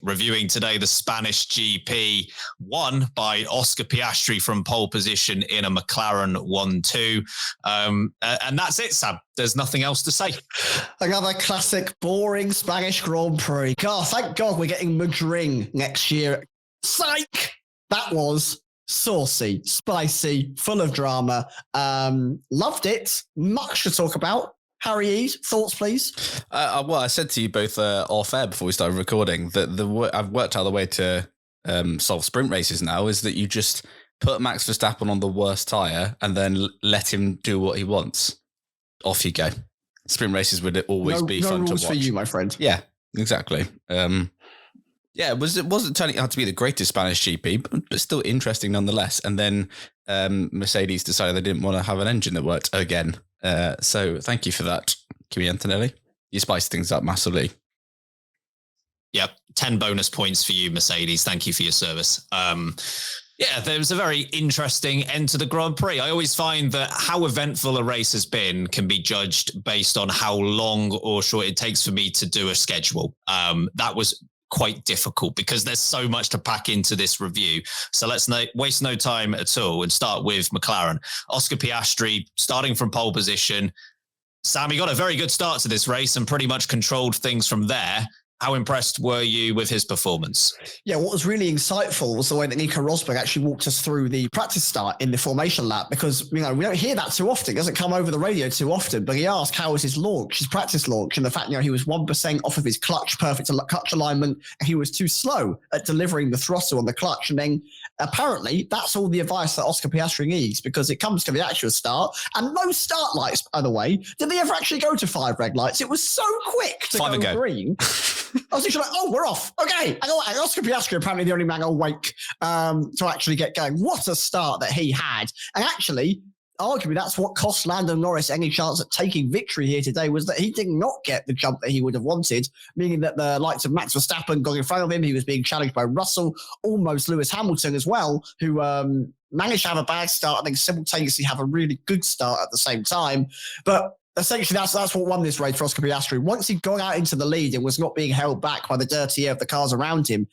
reviewing today the Spanish GP, won by Oscar Piastri from pole position in a McLaren 1-2. And that's it, Sam. There's nothing else to say. Another classic, boring Spanish Grand Prix. God, thank God we're getting Madrid next year. Psych! That was saucy, spicy, full of drama. Loved it. Much to talk about. Harry Eade, thoughts, please? Well, I said to you both off air before we started recording that I've worked out the way to solve sprint races now is that you just put Max Verstappen on the worst tyre and then let him do what he wants. Off you go. Sprint races would always be fun to watch. No rules for you, my friend. Yeah, exactly. Yeah, it wasn't turning out to be the greatest Spanish GP, but still interesting nonetheless. And then Mercedes decided they didn't want to have an engine that worked again. So thank you for that, Kimi Antonelli. You spiced things up massively. Yep, 10 bonus points for you, Mercedes. Thank you for your service. Yeah, there was a very interesting end to the Grand Prix. I always find that how eventful a race has been can be judged based on how long or short it takes for me to do a schedule. That was quite difficult because there's so much to pack into this review. So let's waste no time at all and start with McLaren. Oscar Piastri starting from pole position. Sam, you got a very good start to this race and pretty much controlled things from there. How impressed were you with his performance? Yeah, what was really insightful was the way that Nico Rosberg actually walked us through the practice start in the formation lap, because, we don't hear that too often. It doesn't come over the radio too often, but he asked how was his launch, his practice launch, and the fact, he was 1% off of his clutch, perfect clutch alignment, and he was too slow at delivering the throttle on the clutch. And then apparently that's all the advice that Oscar Piastri needs, because it comes to the actual start, and no start lights, by the way. Did they ever actually go to 5 red lights? It was so quick to go green. I was literally like, oh, we're off. Okay. And Oscar Piastri apparently the only man awake to actually get going. What a start that he had. And actually, arguably, that's what cost Lando Norris any chance at taking victory here today, was that he did not get the jump that he would have wanted, meaning that the likes of Max Verstappen got in front of him. He was being challenged by Russell, almost Lewis Hamilton as well, who managed to have a bad start and then simultaneously have a really good start at the same time. But essentially, that's what won this race for Oscar Piastri. Once he'd gone out into the lead and was not being held back by the dirty air of the cars around him,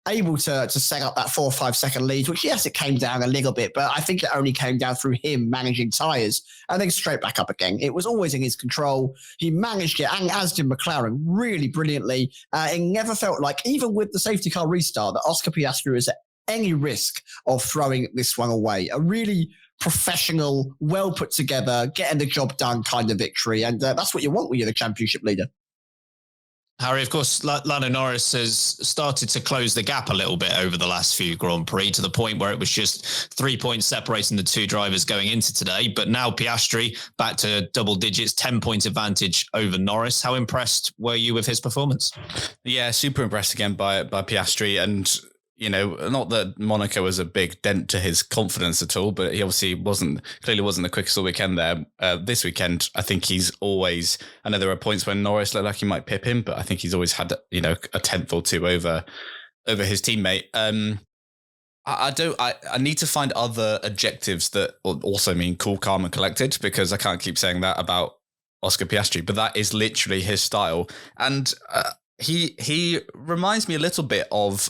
able to set up that 4 or 5 second lead, which, yes, it came down a little bit, but I think it only came down through him managing tyres and then straight back up again. It was always in his control. He managed it, and as did McLaren, really brilliantly. It never felt like, even with the safety car restart, that Oscar Piastri was at any risk of throwing this one away. A really professional, well put together, getting the job done kind of victory. And that's what you want when you're the championship leader. Harry, of course, Lando Norris has started to close the gap a little bit over the last few Grand Prix, to the point where it was just 3 points separating the two drivers going into today. But now Piastri back to double digits, 10-point advantage over Norris. How impressed were you with his performance? Yeah, super impressed again by Piastri. And not that Monaco was a big dent to his confidence at all, but he obviously clearly wasn't the quickest all weekend there. This weekend, I think he's always, I know there are points when Norris looked like he might pip him, but I think he's always had, a tenth or two over his teammate. I need to find other adjectives that also mean cool, calm and collected, because I can't keep saying that about Oscar Piastri, but that is literally his style. And he reminds me a little bit of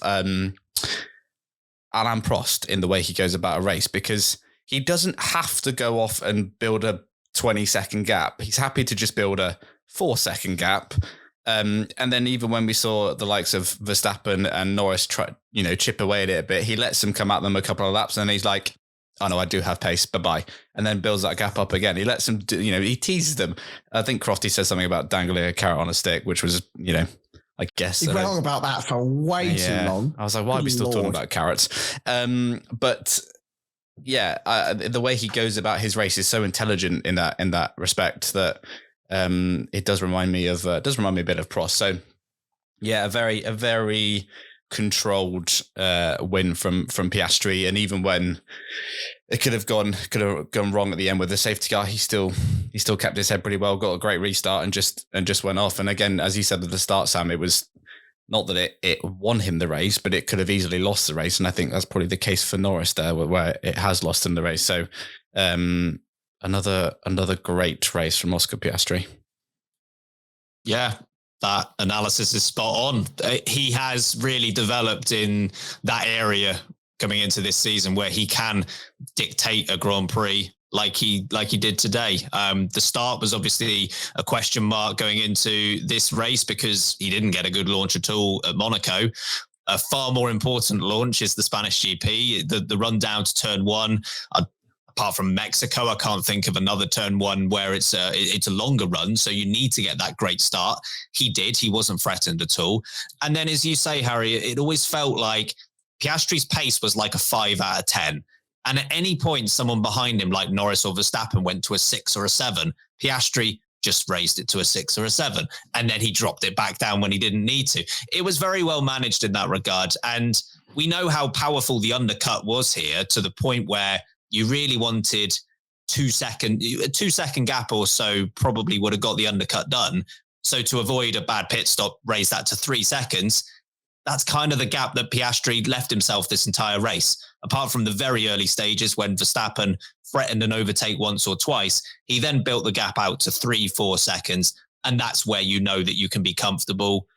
Alain Prost in the way he goes about a race, because he doesn't have to go off and build a 20-second gap. He's happy to just build a 4-second gap. And then even when we saw the likes of Verstappen and Norris try, chip away at it a bit, he lets them come at them a couple of laps, and then he's like, oh no, I do have pace, bye-bye. And then builds that gap up again. He lets them, he teases them. I think Crofty said something about dangling a carrot on a stick, which was, I guess. He went on about that for way too long. I was like, why are we still talking about carrots? But yeah, the way he goes about his race is so intelligent in that respect that it does remind me a bit of Prost. So yeah, a very controlled win from Piastri, and even when it could have gone wrong at the end with the safety car, he still kept his head pretty well, got a great restart, and just went off. And again, as you said at the start, Sam, it was not that it won him the race, but it could have easily lost the race. And I think that's probably the case for Norris there, where it has lost him the race. So another great race from Oscar Piastri. Yeah. That analysis is spot on. He has really developed in that area coming into this season where he can dictate a Grand Prix like he did today. The start was obviously a question mark going into this race because he didn't get a good launch at all at Monaco. A far more important launch is the Spanish GP. The run down to turn one. Apart from Mexico, I can't think of another turn one where it's a longer run. So you need to get that great start. He did. He wasn't threatened at all. And then, as you say, Harry, it always felt like Piastri's pace was like a 5 out of 10. And at any point, someone behind him, like Norris or Verstappen, went to a 6 or a 7. Piastri just raised it to a 6 or a 7. And then he dropped it back down when he didn't need to. It was very well managed in that regard. And we know how powerful the undercut was here, to the point where you really wanted a 2 second gap or so probably would have got the undercut done. So to avoid a bad pit stop, raise that to 3 seconds. That's kind of the gap that Piastri left himself this entire race. Apart from the very early stages when Verstappen threatened an overtake once or twice, he then built the gap out to 3-4 seconds. And that's where you know that you can be comfortable.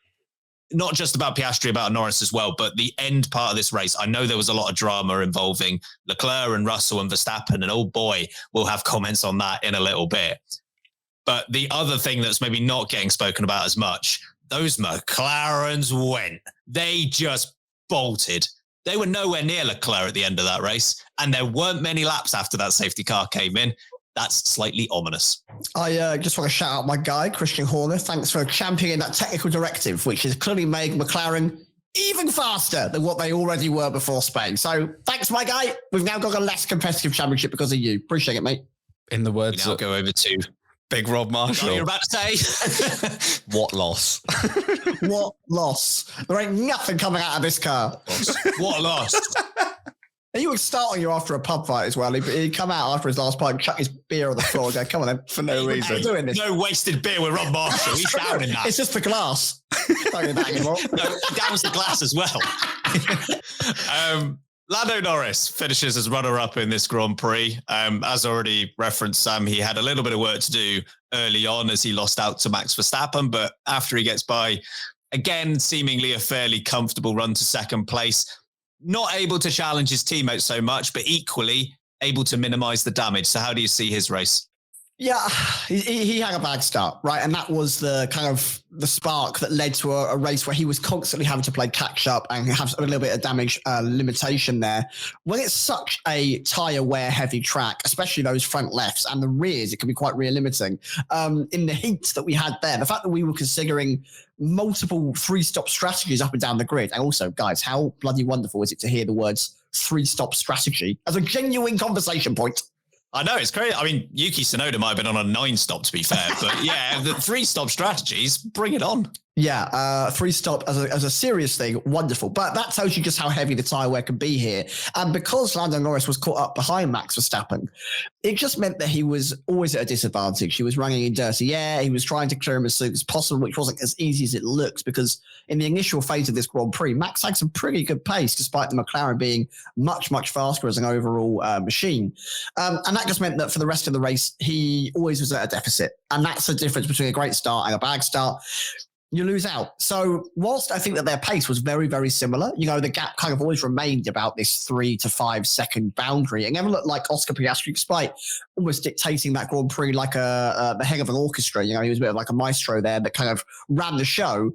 Not just about Piastri, about Norris as well, but the end part of this race, I know there was a lot of drama involving Leclerc and Russell and Verstappen, and oh boy, we'll have comments on that in a little bit. But the other thing that's maybe not getting spoken about as much, those McLarens went. They just bolted. They were nowhere near Leclerc at the end of that race, and there weren't many laps after that safety car came in. That's slightly ominous. I just want to shout out my guy, Christian Horner. Thanks for championing that technical directive, which has clearly made McLaren even faster than what they already were before Spain. So thanks, my guy. We've now got a less competitive championship because of you. Appreciate it, mate. In the words I'll go over to Big Rob Marshall. What you're about to say. What loss? What loss? There ain't nothing coming out of this car. What a loss. He would start on you after a pub fight as well. He'd come out after his last pint, chuck his beer on the floor and go, come on then. For no reason. How doing this? No wasted beer with Rob Marshall. He's down in that. It's just the glass. Don't do that anymore. No, he downs the glass as well. Lando Norris finishes as runner-up in this Grand Prix. As already referenced, Sam, he had a little bit of work to do early on as he lost out to Max Verstappen. But after he gets by, again, seemingly a fairly comfortable run to second place. Not able to challenge his teammates so much, but equally able to minimize the damage. So how do you see his race? Yeah, he had a bad start, right? And that was the kind of the spark that led to a race where he was constantly having to play catch up and have a little bit of damage limitation there. When it's such a tyre wear heavy track, especially those front lefts and the rears, it can be quite rear limiting. In the heat that we had there, the fact that we were considering multiple 3-stop strategies up and down the grid. And also, guys, how bloody wonderful is it to hear the words 3-stop strategy as a genuine conversation point? I know, it's crazy. I mean, Yuki Tsunoda might have been on a 9-stop, to be fair. But yeah, the 3-stop strategies, bring it on. Yeah, 3-stop as a serious thing, wonderful. But that tells you just how heavy the tyre wear can be here. And because Lando Norris was caught up behind Max Verstappen, it just meant that he was always at a disadvantage. He was running in dirty air. He was trying to clear him as soon as possible, which wasn't as easy as it looks, because in the initial phase of this Grand Prix, Max had some pretty good pace, despite the McLaren being much, much faster as an overall machine. And that just meant that for the rest of the race, he always was at a deficit. And that's the difference between a great start and a bad start. You lose out. So whilst I think that their pace was very, very similar, you know, the gap kind of always remained about this 3 to 5 second boundary. It never looked like Oscar Piastri, despite almost dictating that Grand Prix like the head of an orchestra. You know, he was a bit of like a maestro there that kind of ran the show.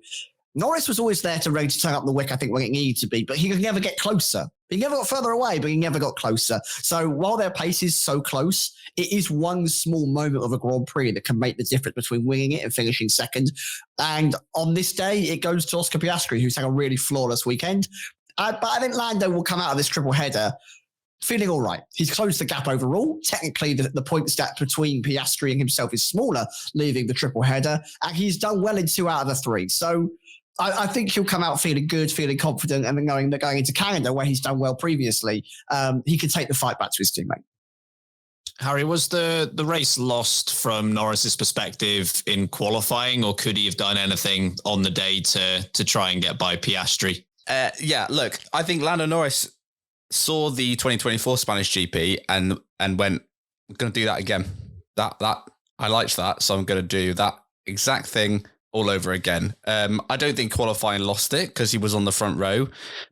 Norris was always there ready to turn up the wick, I think, when it needed to be, but he could never get closer. He never got further away, but he never got closer. So while their pace is so close, it is one small moment of a Grand Prix that can make the difference between winning it and finishing second. And on this day, it goes to Oscar Piastri, who's had a really flawless weekend. But I think Lando will come out of this triple header feeling all right. He's closed the gap overall. Technically, the point stat between Piastri and himself is smaller, leaving the triple header. And he's done well in 2 out of the 3. So I think he'll come out feeling good, feeling confident, and then going into Canada, where he's done well previously, he can take the fight back to his teammate. Harry, was the race lost from Norris's perspective in qualifying, or could he have done anything on the day to try and get by Piastri? Yeah, look, I think Lando Norris saw the 2024 Spanish GP and went, I'm going to do that again. That I liked that, so I'm going to do that exact thing all over again. I don't think qualifying lost it because he was on the front row,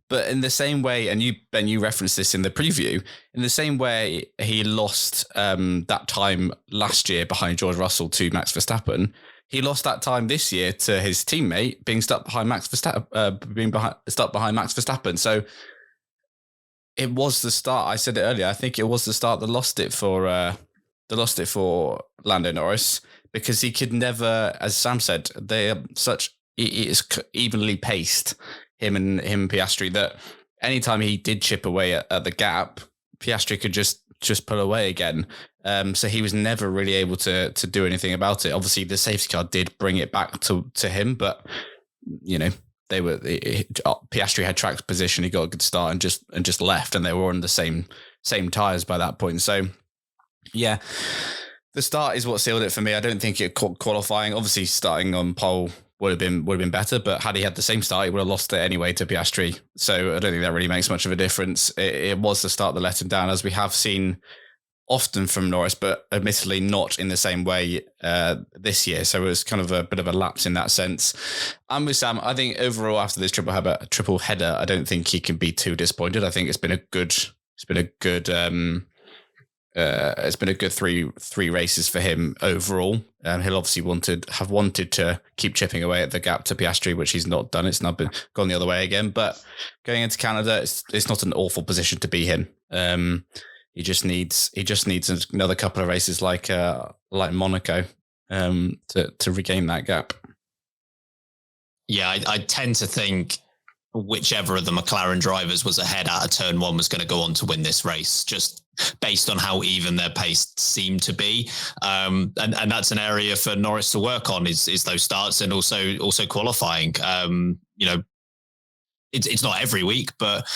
but in the same way, and Ben, you referenced this in the preview, in the same way he lost that time last year behind George Russell to Max Verstappen, he lost that time this year to his teammate being stuck behind Max Verstappen. So it was the start. I said it earlier. I think it was the start that lost it for Lando Norris, because he could never, as Sam said, they are it is evenly paced, him and Piastri, that anytime he did chip away at the gap, Piastri could just pull away again. So he was never really able to do anything about it. Obviously, the safety car did bring it back to him, but Piastri had track position. He got a good start and just left, and they were on the same tires by that point. So yeah, the start is what sealed it for me. I don't think it qualifying. Obviously, starting on pole would have been better, but had he had the same start, he would have lost it anyway to Piastri. So I don't think that really makes much of a difference. It was the start that let him down, as we have seen often from Norris, but admittedly not in the same way this year. So it was kind of a bit of a lapse in that sense. And with Sam, I think overall after this triple header, I don't think he can be too disappointed. I think it's been a good three races for him overall. He'll obviously have wanted to keep chipping away at the gap to Piastri, which he's not done. It's not gone the other way again. But going into Canada, it's not an awful position to be in. He just needs another couple of races like Monaco to regain that gap. Yeah, I tend to think whichever of the McLaren drivers was ahead out of turn one was going to go on to win this race, just based on how even their pace seemed to be. And that's an area for Norris to work on is those starts and also qualifying. It's not every week, but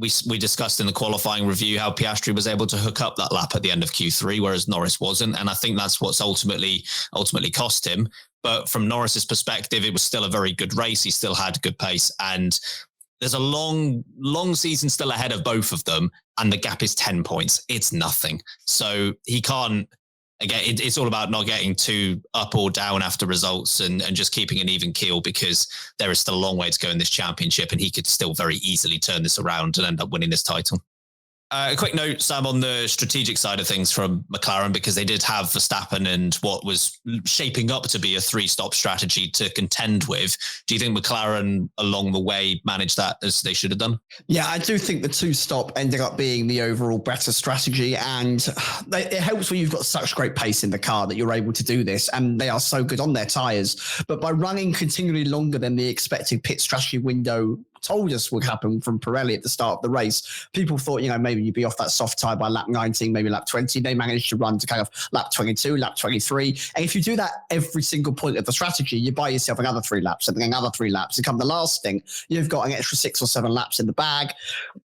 we discussed in the qualifying review how Piastri was able to hook up that lap at the end of Q3, whereas Norris wasn't. And I think that's what's ultimately cost him. But from Norris's perspective, it was still a very good race. He still had good pace, and there's a long season still ahead of both of them. And the gap is 10 points. It's nothing. So he can't, again, it's all about not getting too up or down after results and just keeping an even keel, because there is still a long way to go in this championship, and he could still very easily turn this around and end up winning this title. A quick note, Sam, on the strategic side of things from McLaren, because they did have Verstappen and what was shaping up to be a three-stop strategy to contend with. Do you think McLaren along the way managed that as they should have done? Yeah, I do think the two-stop ended up being the overall better strategy, and it helps when you've got such great pace in the car that you're able to do this, and they are so good on their tyres. But by running continually longer than the expected pit strategy window told us would happen from Pirelli at the start of the race, people thought, maybe you'd be off that soft tyre by lap 19, maybe lap 20. They managed to run to kind of lap 22, lap 23. And if you do that every single point of the strategy, you buy yourself another 3 laps and then another 3 laps. And come the last thing, you've got an extra 6 or 7 laps in the bag.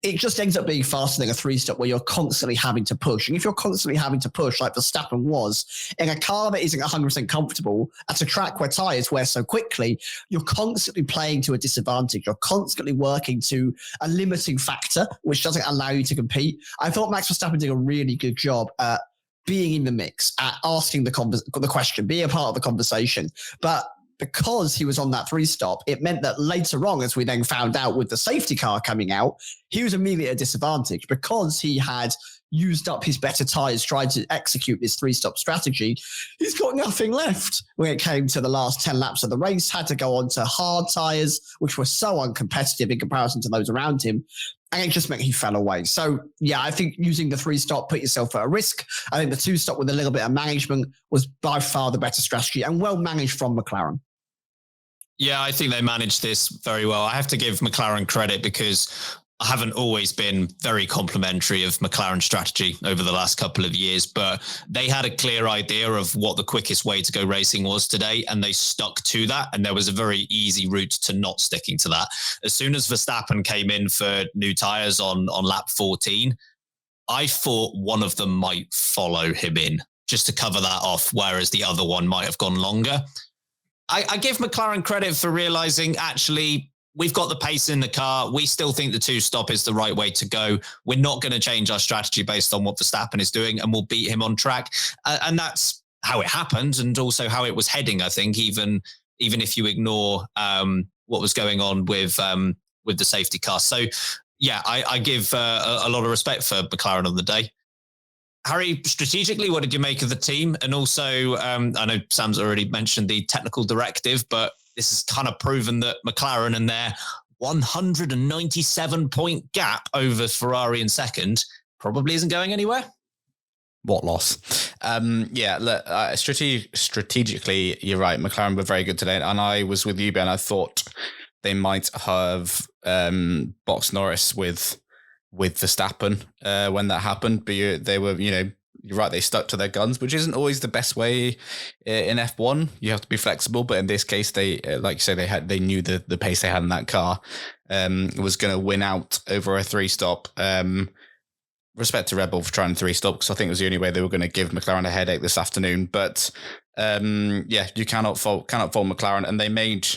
It just ends up being faster than a 3-stop where you're constantly having to push. And if you're constantly having to push like Verstappen was, in a car that isn't 100% comfortable, at a track where tyres wear so quickly, you're constantly playing to a disadvantage. You're constantly working to a limiting factor, which doesn't allow you to compete. I thought Max Verstappen did a really good job at being in the mix, at asking the question, being a part of the conversation. But because he was on that 3-stop, it meant that later on, as we then found out with the safety car coming out, he was immediately at a disadvantage because he had used up his better tyres trying to execute this 3-stop strategy. He's got nothing left when it came to the last 10 laps of the race, had to go on to hard tyres, which were so uncompetitive in comparison to those around him. And it just meant he fell away. So, yeah, I think using the 3-stop put yourself at a risk. I think the 2-stop with a little bit of management was by far the better strategy and well managed from McLaren. Yeah, I think they managed this very well. I have to give McLaren credit because I haven't always been very complimentary of McLaren's strategy over the last couple of years, but they had a clear idea of what the quickest way to go racing was today, and they stuck to that. And there was a very easy route to not sticking to that. As soon as Verstappen came in for new tyres on lap 14, I thought one of them might follow him in just to cover that off, whereas the other one might have gone longer. I give McLaren credit for realizing, actually, we've got the pace in the car. We still think the 2-stop is the right way to go. We're not going to change our strategy based on what Verstappen is doing, and we'll beat him on track. And that's how it happened, and also how it was heading, I think, even even if you ignore what was going on with the safety car. So, yeah, I give a lot of respect for McLaren on the day. Harry, strategically, what did you make of the team? And also, I know Sam's already mentioned the technical directive, but this has kind of proven that McLaren and their 197-point gap over Ferrari in second probably isn't going anywhere. What loss? Strategically, you're right. McLaren were very good today. And I was with you, Ben. I thought they might have boxed Norris with Verstappen when that happened, but they were, you're right, they stuck to their guns, which isn't always the best way in F1. You have to be flexible, but in this case, they, like you say, they knew the pace they had in that car was going to win out over a 3-stop. Respect to Red Bull for trying 3-stop, because I think it was the only way they were going to give McLaren a headache this afternoon. But you cannot fault McLaren, and they made,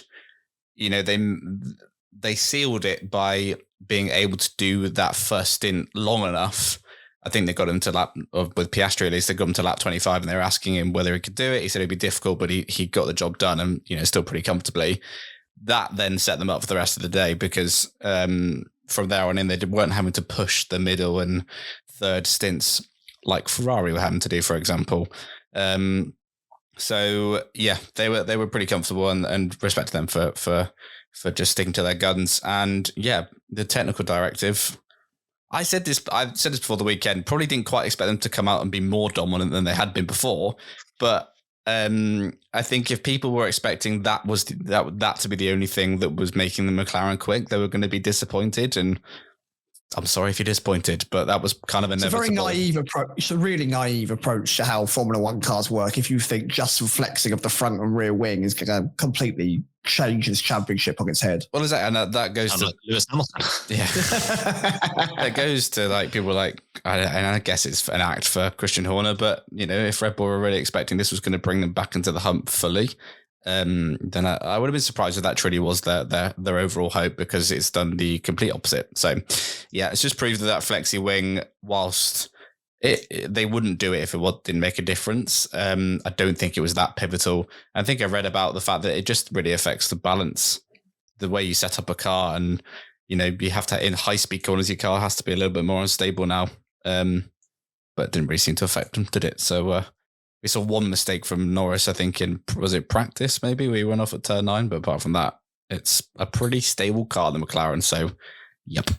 they sealed it by being able to do that first stint long enough. I think they got him to with Piastri at least, they got him to lap 25, and they were asking him whether he could do it. He said it'd be difficult, but he got the job done, and still pretty comfortably. That then set them up for the rest of the day, because from there on in, they weren't having to push the middle and third stints like Ferrari were having to do, for example. So yeah, they were pretty comfortable, and respect to them for just sticking to their guns. And yeah, the technical directive, I said this before the weekend, probably didn't quite expect them to come out and be more dominant than they had been before. But I think if people were expecting that to be the only thing that was making the McLaren quick, they were going to be disappointed. And I'm sorry if you're disappointed, but that was kind of inevitable. It's a very naive approach. It's a really naive approach to how Formula One cars work. If you think just flexing of the front and rear wing is going to completely change this championship on its head. Well, exactly, and that goes to Lewis Hamilton. Yeah, it goes to like people like I guess it's an act for Christian Horner, but if Red Bull were really expecting this was going to bring them back into the hump fully, then I would have been surprised if that truly was their overall hope, because it's done the complete opposite. So yeah, it's just proved that flexi wing, whilst they wouldn't do it if it didn't make a difference. I don't think it was that pivotal. I think I read about the fact that it just really affects the balance, the way you set up a car, and you have to, in high speed corners, your car has to be a little bit more unstable now. But it didn't really seem to affect them, did it? So we saw one mistake from Norris, I think, was it practice maybe, where he went off at turn 9, but apart from that, it's a pretty stable car, the McLaren. So yep.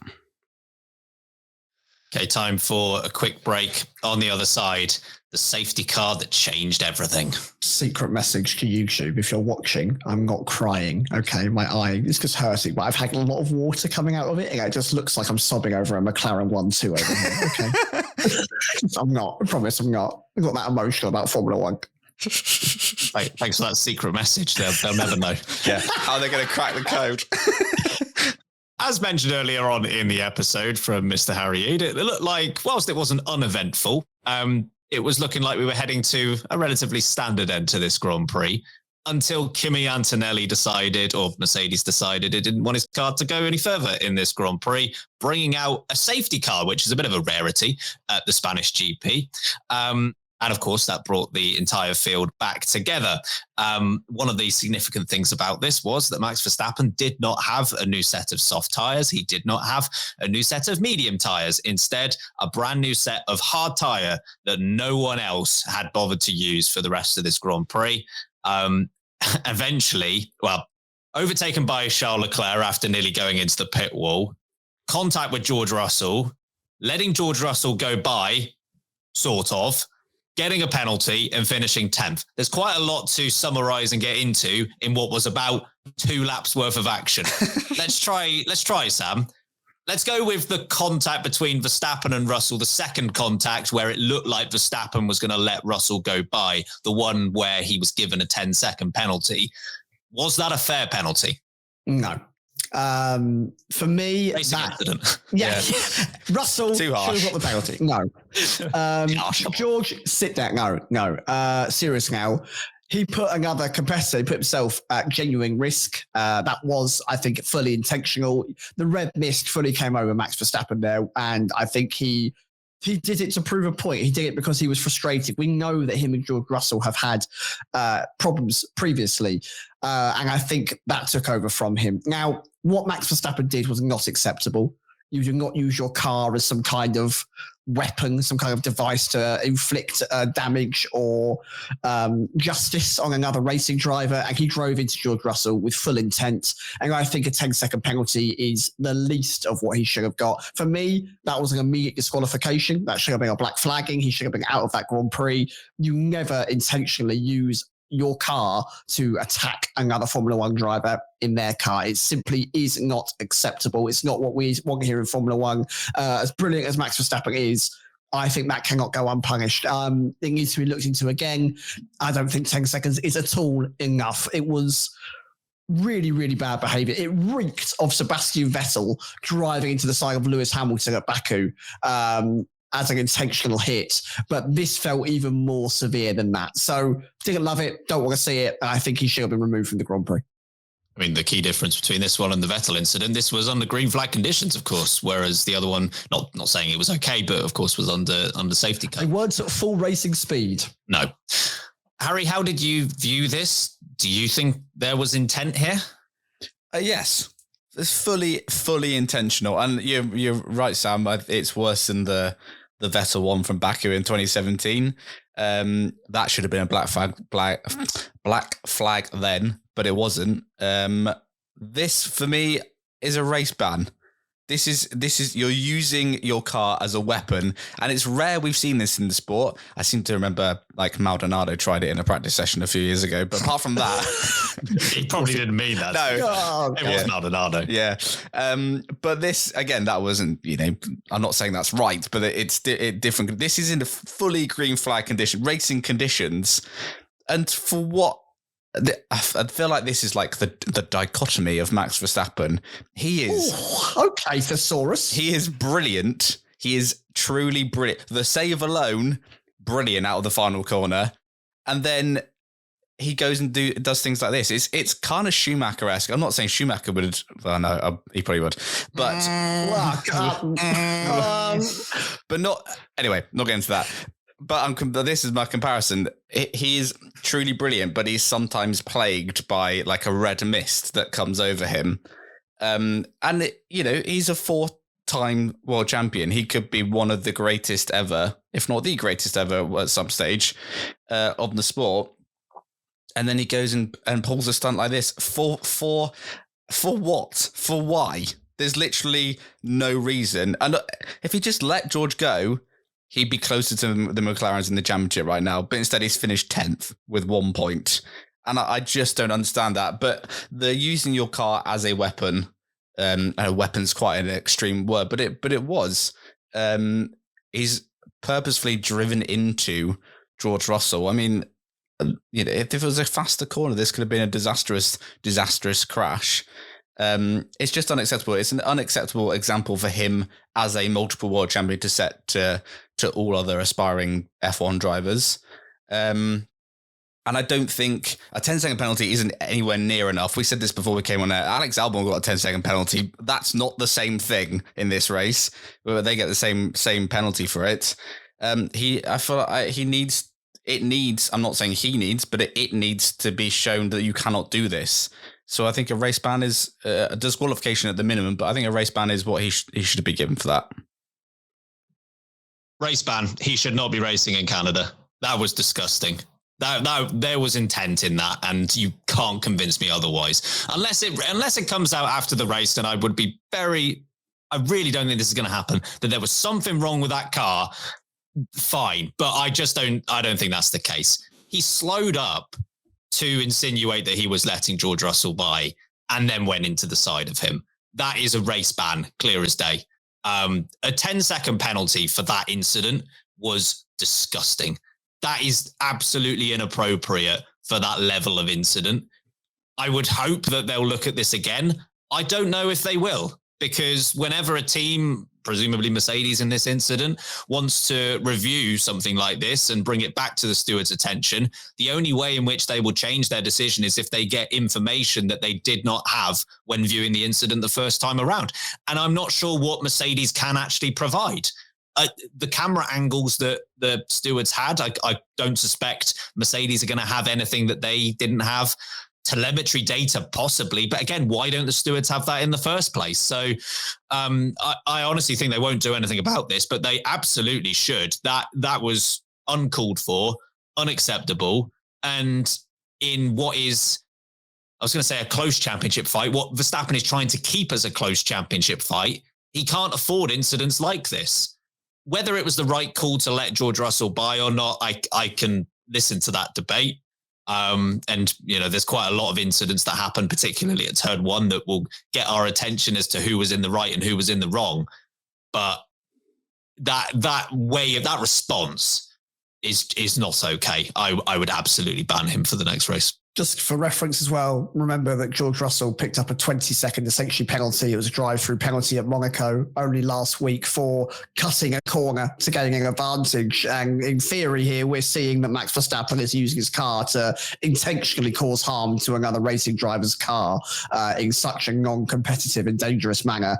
Okay, time for a quick break. On the other side, the safety car that changed everything. Secret message to YouTube. If you're watching, I'm not crying. Okay, my eye is just hurting, but I've had a lot of water coming out of it, and it just looks like I'm sobbing over a McLaren 1-2 over here. Okay. I'm not. I promise I'm not. I'm not that emotional about Formula One. Thanks for that secret message. They'll never know. Yeah. How are they going to crack the code? As mentioned earlier on in the episode from Mr. Harry Eid, it looked like, whilst it wasn't uneventful, it was looking like we were heading to a relatively standard end to this Grand Prix, until Kimi Antonelli decided, or Mercedes decided, it didn't want his car to go any further in this Grand Prix, bringing out a safety car, which is a bit of a rarity at the Spanish GP. And of course, that brought the entire field back together. One of the significant things about this was that Max Verstappen did not have a new set of soft tyres. He did not have a new set of medium tyres. Instead, a brand new set of hard tyre that no one else had bothered to use for the rest of this Grand Prix. Eventually, overtaken by Charles Leclerc after nearly going into the pit wall, contact with George Russell, letting George Russell go by, sort of, getting a penalty and finishing 10th. There's quite a lot to summarize and get into in what was about 2 laps worth of action. Let's try, Sam. Let's go with the contact between Verstappen and Russell, the second contact where it looked like Verstappen was going to let Russell go by, the one where he was given a 10-second penalty. Was that a fair penalty? No. For me, accident. Yeah. Russell should have got the penalty. No. George, sit down. No. Serious now. He put another competitor, he put himself at genuine risk. That was, I think, fully intentional. The red mist fully came over Max Verstappen there, and I think he He did it to prove a point. He did it because he was frustrated. We know that him and George Russell have had problems previously. And I think that took over from him. Now, what Max Verstappen did was not acceptable. You do not use your car as some kind of weapon, some kind of device to inflict damage or justice on another racing driver. And he drove into George Russell with full intent. And I think a 10-second penalty is the least of what he should have got. For me, that was an immediate disqualification. That should have been a black flagging. He should have been out of that Grand Prix. You never intentionally use your car to attack another Formula One driver in their car. It simply is not acceptable. It's not what we want here in Formula One. As brilliant as Max Verstappen is, I think that cannot go unpunished. It needs to be looked into again. I don't think 10 seconds is at all enough. It was really, really bad behavior. It reeked of Sebastian Vettel driving into the side of Lewis Hamilton at Baku. As an intentional hit, but this felt even more severe than that. So didn't love it, don't want to see it, and I think he should have been removed from the Grand Prix. I mean, the key difference between this one and the Vettel incident, this was under green flag conditions, of course, whereas the other one, not saying it was okay, but of course was under safety car. They weren't at full racing speed. No. Harry, how did you view this? Do you think there was intent here? Yes. It's fully intentional. And you're right, Sam. It's worse than the Vettel one from Baku in 2017. That should have been a black flag then, but it wasn't. This, for me, is a race ban. This is you're using your car as a weapon, and it's rare we've seen this in the sport. I seem to remember like Maldonado tried it in a practice session a few years ago, but apart from that, he probably didn't mean that. No, it was Maldonado. Yeah, but this again, that wasn't. I'm not saying that's right, but it's different. This is in a fully green flag condition, racing conditions, and for what? I feel like this is like the dichotomy of Max Verstappen. He is okay, Thesaurus. He is brilliant. He is truly brilliant. The save alone, brilliant out of the final corner, and then he goes and does things like this. It's kind of Schumacher-esque. I'm not saying Schumacher would. Well, no, he probably would, but but not. Anyway, not getting to that. But this is my comparison. He is truly brilliant, but he's sometimes plagued by like a red mist that comes over him. And he's a 4-time world champion. He could be one of the greatest ever, if not the greatest ever at some stage of the sport. And then he goes and pulls a stunt like this for what? For why? There's literally no reason. And if he just let George go, he'd be closer to the McLarens in the championship right now, but instead he's finished 10th with 1 point. And I just don't understand that. But the using your car as a weapon, and a weapon's quite an extreme word, but it was. He's purposefully driven into George Russell. I mean, if it was a faster corner, this could have been a disastrous crash. It's just unacceptable. It's an unacceptable example for him as a multiple world champion to set to all other aspiring F1 drivers. And I don't think a 10-second penalty isn't anywhere near enough. We said this before we came on air. Alex Albon got a 10-second penalty. That's not the same thing in this race, where they get the same penalty for it. I feel like he needs. It needs. I'm not saying he needs, but it needs to be shown that you cannot do this. So I think a race ban is a disqualification at the minimum, but I think a race ban is what he should be given for that. Race ban. He should not be racing in Canada. That was disgusting. That there was intent in that, and you can't convince me otherwise. Unless it comes out after the race, then I would be I really don't think this is going to happen, that there was something wrong with that car. Fine. But I don't think that's the case. He slowed up to insinuate that he was letting George Russell by and then went into the side of him. That is a race ban, clear as day. A 10-second penalty for that incident was disgusting. That is absolutely inappropriate for that level of incident. I would hope that they'll look at this again. I don't know if they will, because whenever a team, presumably Mercedes in this incident, wants to review something like this and bring it back to the steward's attention, the only way in which they will change their decision is if they get information that they did not have when viewing the incident the first time around. And I'm not sure what Mercedes can actually provide. the camera angles that the stewards had, I don't suspect Mercedes are going to have anything that they didn't have. Telemetry data, possibly. But again, why don't the stewards have that in the first place? So I honestly think they won't do anything about this, but they absolutely should. That was uncalled for, unacceptable. And in what is, I was going to say, a close championship fight, what Verstappen is trying to keep as a close championship fight, he can't afford incidents like this. Whether it was the right call to let George Russell by or not, I can listen to that debate. And, there's quite a lot of incidents that happen, particularly at turn one, that will get our attention as to who was in the right and who was in the wrong. But that way of that response is not okay. I would absolutely ban him for the next race. Just for reference as well, remember that George Russell picked up a 20-second essentially penalty. It was a drive-through penalty at Monaco only last week for cutting a corner to gain an advantage. And in theory here, we're seeing that Max Verstappen is using his car to intentionally cause harm to another racing driver's car in such a non-competitive and dangerous manner.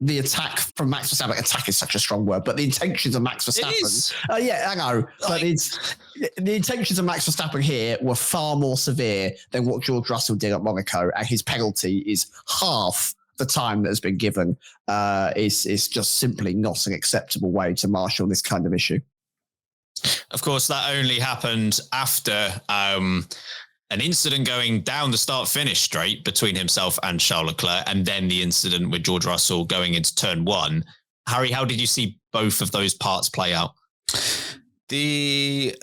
The attack from Max Verstappen, attack is such a strong word, but the intentions of Max Verstappen, I know, but the intentions of Max Verstappen here were far more severe than what George Russell did at Monaco, and his penalty is half the time that has been given. Is just simply not an acceptable way to marshal this kind of issue. Of course, that only happened after an incident going down the start-finish straight between himself and Charles Leclerc, and then the incident with George Russell going into turn one. Harry, how did you see both of those parts play out? The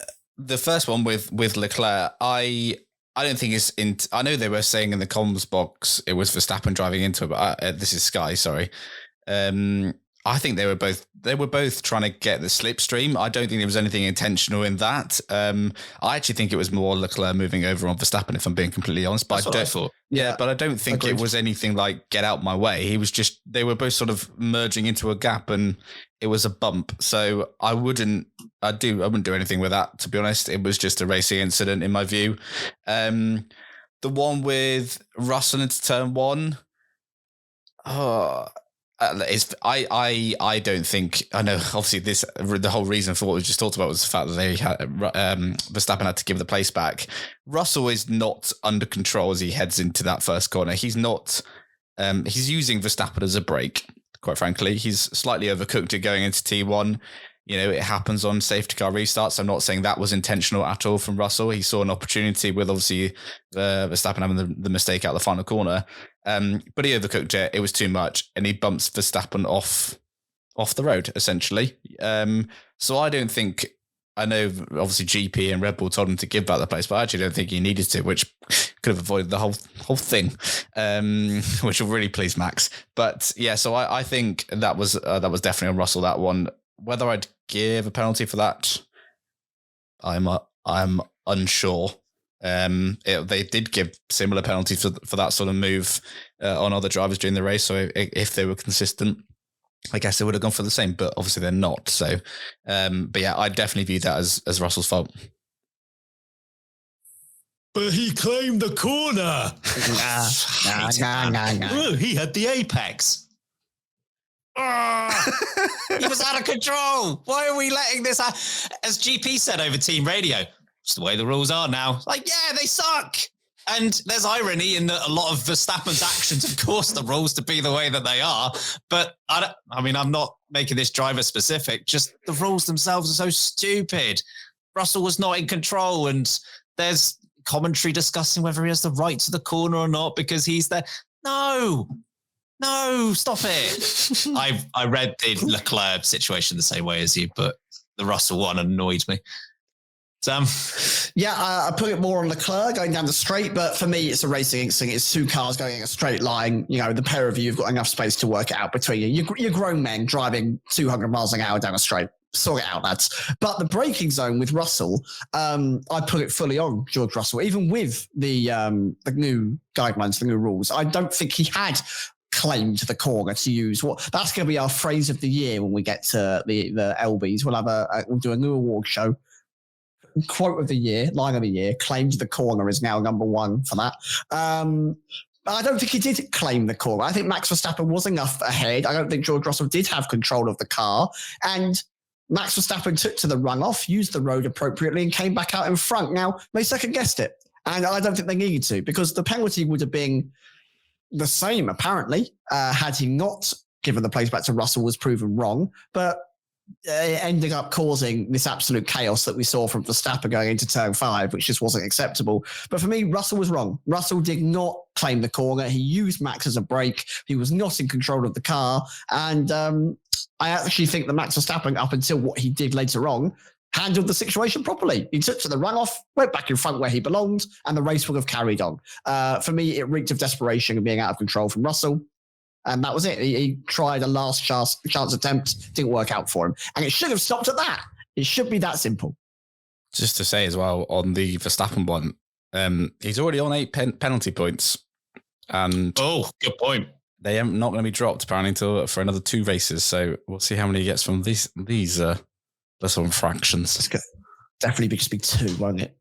first one with Leclerc, I don't think it's in. I know they were saying in the comms box it was Verstappen driving into it, but this is Sky. Sorry. I think they were both trying to get the slipstream. I don't think there was anything intentional in that. I actually think it was more Leclerc moving over on Verstappen, if I'm being completely honest. But I thought. Yeah, but I don't think Agreed. it was anything like get out my way. They were both sort of merging into a gap, and it was a bump. So I wouldn't do anything with that, to be honest. It was just a racing incident in my view. The one with Russell into turn one. I don't think, I know obviously the whole reason for what we just talked about was the fact that they had Verstappen had to give the place back. Russell is not under control as he heads into that first corner. He's not, he's using Verstappen as a brake, quite frankly. He's slightly overcooked it going into T1. It happens on safety car restarts. I'm not saying that was intentional at all from Russell. He saw an opportunity with obviously Verstappen having the mistake out the final corner. But he overcooked it. It was too much. And he bumps Verstappen off the road, essentially. So I don't think, I know obviously GP and Red Bull told him to give back the place, but I actually don't think he needed to, which could have avoided the whole thing, which will really please Max. But yeah, so I think that was definitely on Russell, that one. Whether I'd give a penalty for that, I'm unsure. They did give similar penalties for that sort of move on other drivers during the race. So if they were consistent, I guess they would have gone for the same. But obviously they're not. So, but yeah, I definitely view that as Russell's fault. But he claimed the corner. He had the apex. He was out of control. Why are we letting this happen? As GP said over team radio, it's the way the rules are now. Like, yeah, they suck. And there's irony in that a lot of Verstappen's actions, of course, the rules to be the way that they are. But I'm not making this driver specific. Just the rules themselves are so stupid. Russell was not in control, and there's commentary discussing whether he has the right to the corner or not because he's there. No, stop it. I read the Leclerc situation the same way as you, but the Russell one annoyed me. Sam? Yeah, I put it more on Leclerc going down the straight, but for me, it's a racing instinct. It's two cars going in a straight line. The pair of you have got enough space to work it out between you. You're grown men driving 200 miles an hour down a straight. Sort it out, lads. But the braking zone with Russell, I put it fully on George Russell, even with the new guidelines, the new rules. I don't think he had claimed the corner to use. That's going to be our phrase of the year when we get to the LBs. We'll do a new award show. Quote of the year, line of the year, claimed the corner is now number one for that. I don't think he did claim the corner. I think Max Verstappen was enough ahead. I don't think George Russell did have control of the car. And Max Verstappen took to the runoff, used the road appropriately, and came back out in front. Now, they second-guessed it. And I don't think they needed to, because the penalty would have been the same, apparently, had he not given the place back to Russell, was proven wrong. But it ended up causing this absolute chaos that we saw from Verstappen going into turn 5, which just wasn't acceptable. But for me, Russell was wrong. Russell did not claim the corner. He used Max as a brake. He was not in control of the car. And I actually think that Max Verstappen, up until what he did later on, handled the situation properly. He took to the runoff, went back in front where he belonged, and the race would have carried on. For me, it reeked of desperation and being out of control from Russell. And that was it. He tried a last chance attempt, didn't work out for him. And it should have stopped at that. It should be that simple. Just to say as well, on the Verstappen one, he's already on 8 penalty points. And good point. They are not going to be dropped apparently for another 2 races. So we'll see how many he gets from these little infractions. It's definitely just be 2, won't it?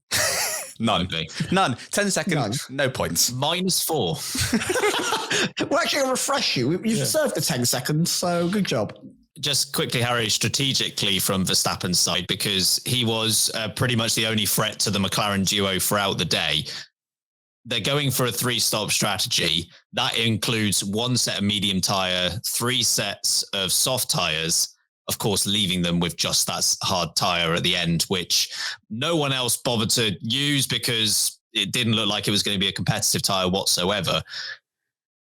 None. 10 seconds, no points. -4. We're actually going to refresh you. You've served the 10 seconds, so good job. Just quickly, Harry, strategically from Verstappen's side, because he was pretty much the only threat to the McLaren duo throughout the day. They're going for a 3-stop strategy. That includes 1 set of medium tyre, 3 sets of soft tyres, of course, leaving them with just that hard tyre at the end, which no one else bothered to use because it didn't look like it was going to be a competitive tyre whatsoever.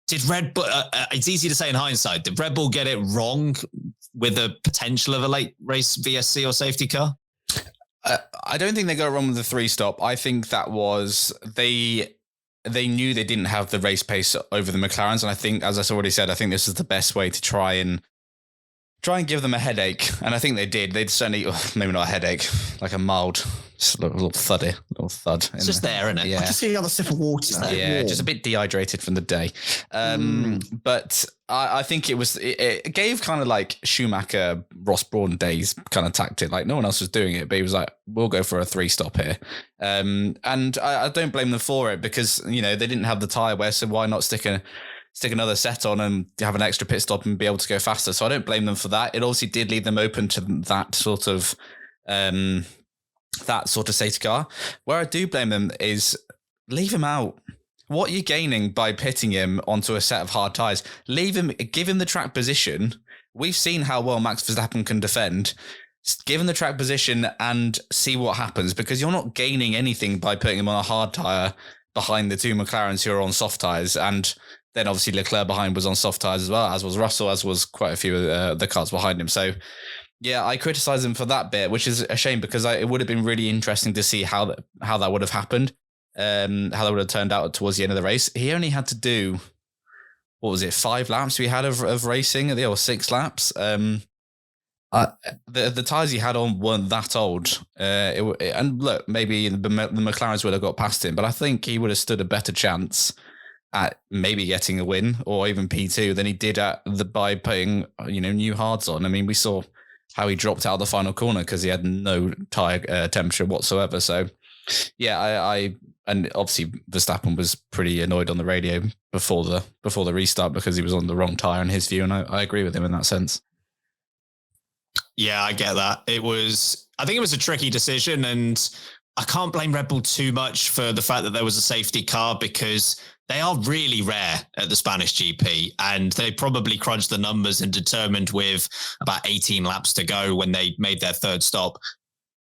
Did Red Bull, it's easy to say in hindsight, did Red Bull get it wrong with the potential of a late race VSC or safety car? I don't think they got it wrong with the 3-stop. I think that was, they knew they didn't have the race pace over the McLarens. And I think, as I already said, I think this is the best way to try and give them a headache. And I think they did. They'd certainly, maybe not a headache, like a mild, just a little thud. It's just there, isn't it? Yeah. I just see another sip of water. Yeah, just a bit dehydrated from the day. But I think it gave kind of like Schumacher, Ross Brawn days kind of tactic. Like no one else was doing it, but he was like, we'll go for a 3-stop here. And I don't blame them for it because, they didn't have the tyre wear, so why not stick another set on and have an extra pit stop and be able to go faster. So I don't blame them for that. It obviously did leave them open to that sort of safety car. Where I do blame them is leave him out. What are you gaining by pitting him onto a set of hard tyres? Leave him, give him the track position. We've seen how well Max Verstappen can defend. Give him the track position and see what happens, because you're not gaining anything by putting him on a hard tyre behind the 2 McLarens who are on soft tyres. And then obviously Leclerc behind was on soft tyres as well, as was Russell, as was quite a few of the cars behind him. So yeah, I criticise him for that bit, which is a shame because it would have been really interesting to see how that would have happened, how that would have turned out towards the end of the race. He only had to do, 5 laps we had of racing, or 6 laps. The tyres he had on weren't that old. And look, maybe the McLarens would have got past him, but I think he would have stood a better chance at maybe getting a win or even P2 than he did by putting new hards on. I mean, we saw how he dropped out of the final corner because he had no tyre temperature whatsoever. So yeah, and obviously Verstappen was pretty annoyed on the radio before the restart because he was on the wrong tyre in his view, and I agree with him in that sense. Yeah, I get that. I think it was a tricky decision, and I can't blame Red Bull too much for the fact that there was a safety car because they are really rare at the Spanish GP, and they probably crunched the numbers and determined with about 18 laps to go when they made their 3rd stop.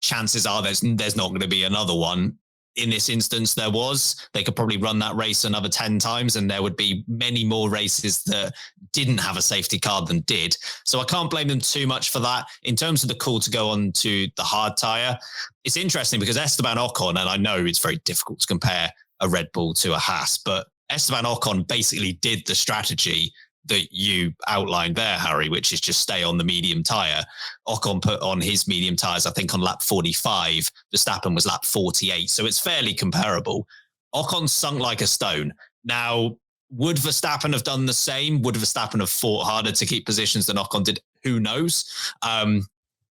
Chances are there's not going to be another one. In this instance, there was. They could probably run that race another 10 times, and there would be many more races that didn't have a safety car than did. So I can't blame them too much for that. In terms of the call to go on to the hard tyre, it's interesting because Esteban Ocon, and I know it's very difficult to compare a Red Bull to a Haas, but Esteban Ocon basically did the strategy that you outlined there, Harry, which is just stay on the medium tyre. Ocon put on his medium tyres, I think, on lap 45. Verstappen was lap 48. So it's fairly comparable. Ocon sunk like a stone. Now, would Verstappen have done the same? Would Verstappen have fought harder to keep positions than Ocon did? Who knows?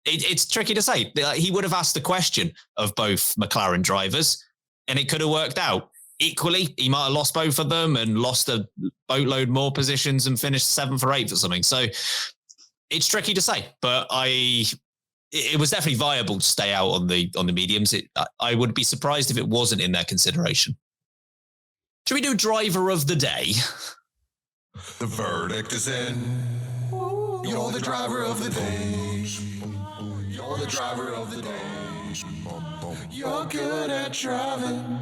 It's tricky to say. He would have asked the question of both McLaren drivers, and it could have worked out. equally, he might have lost both of them and lost a boatload more positions and finished 7th or 8th or something. So it's tricky to say, but it was definitely viable to stay out on the mediums. I would be surprised if it wasn't in their consideration. Should we do driver of the day? The verdict is in. You're the driver of the day. You're the driver of the day. You're good at driving.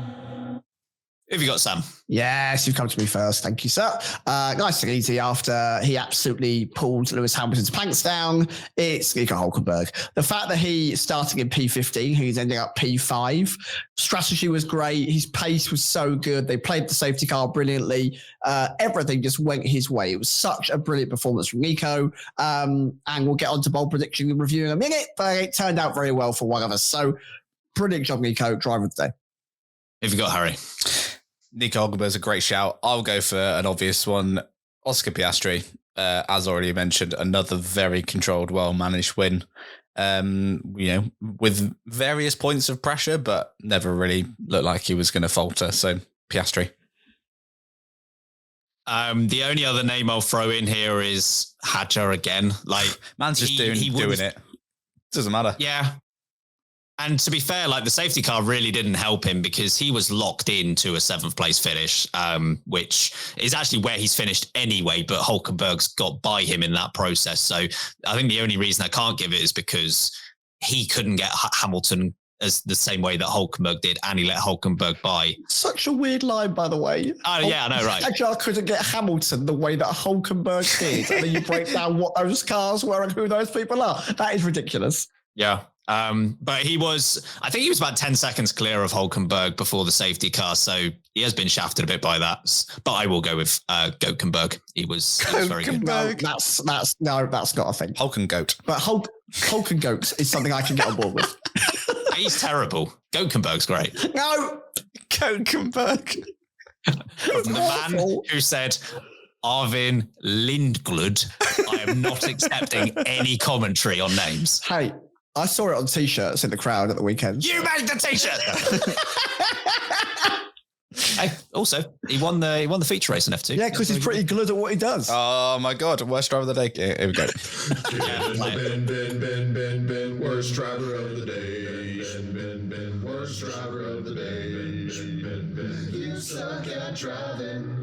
Who have you got, Sam? Yes, you've come to me first. Thank you, sir. Nice and easy after he absolutely pulled Lewis Hamilton's pants down. It's Nico Hülkenberg. The fact that he starting in P15, he's ending up P5. Strategy was great. His pace was so good. They played the safety car brilliantly. Everything just went his way. It was such a brilliant performance from Nico. And we'll get on to bold prediction and review in a minute, but it turned out very well for one of us. So brilliant job, Nico. Driver of the day. Who have you got, Harry? Nico Hülkenberg's a great shout. I'll go for an obvious one. Oscar Piastri, as already mentioned, another very controlled, well-managed win. With various points of pressure, but never really looked like he was going to falter. So Piastri. The only other name I'll throw in here is Hadjar again. Like, man's just doing it. Doesn't matter. Yeah. And to be fair, like the safety car really didn't help him because he was locked into a 7th place finish, which is actually where he's finished anyway, but Hülkenberg's got by him in that process. So I think the only reason I can't give it is because he couldn't get Hamilton as the same way that Hülkenberg did, and he let Hülkenberg by. Such a weird line, by the way. Oh, yeah, I know, right. Hadjar couldn't get Hamilton the way that Hülkenberg did. And then you break down what those cars were and who those people are. That is ridiculous. Yeah. But I think he was about 10 seconds clear of Hülkenberg before the safety car. So he has been shafted a bit by that. But I will go with Goatkenberg. He was very good. No, that's not a thing. Hulkengoat. But Hulkengoat is something I can get on board with. He's terrible. Goatkenberg's great. No, Goatkenberg. From the man who said, Arvin Lindglud, I am not accepting any commentary on names. Hey, I saw it on T-shirts in the crowd at the weekend. You made the T-shirt. Hey, also, he won the feature race in F2. Yeah, because he's pretty good at what he does. Oh my God, worst driver of the day. Here we go. Ben, worst driver of the day. Ben, worst driver of the day. Ben, you suck at driving.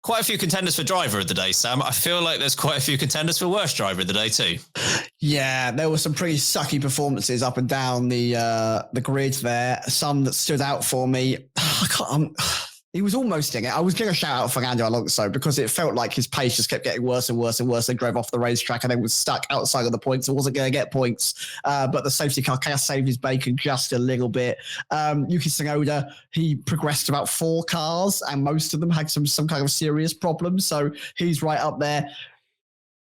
Quite a few contenders for driver of the day, Sam. I feel like there's quite a few contenders for worst driver of the day too. Yeah, there were some pretty sucky performances up and down the grid there. Some that stood out for me. He was almost in it. I was going to shout out Fernando Alonso because it felt like his pace just kept getting worse and worse and worse. They drove off the racetrack and then was stuck outside of the points. It wasn't going to get points. But the safety car kind of saved his bacon just a little bit. Yuki Tsunoda, he progressed about 4 cars and most of them had some kind of serious problems. So he's right up there.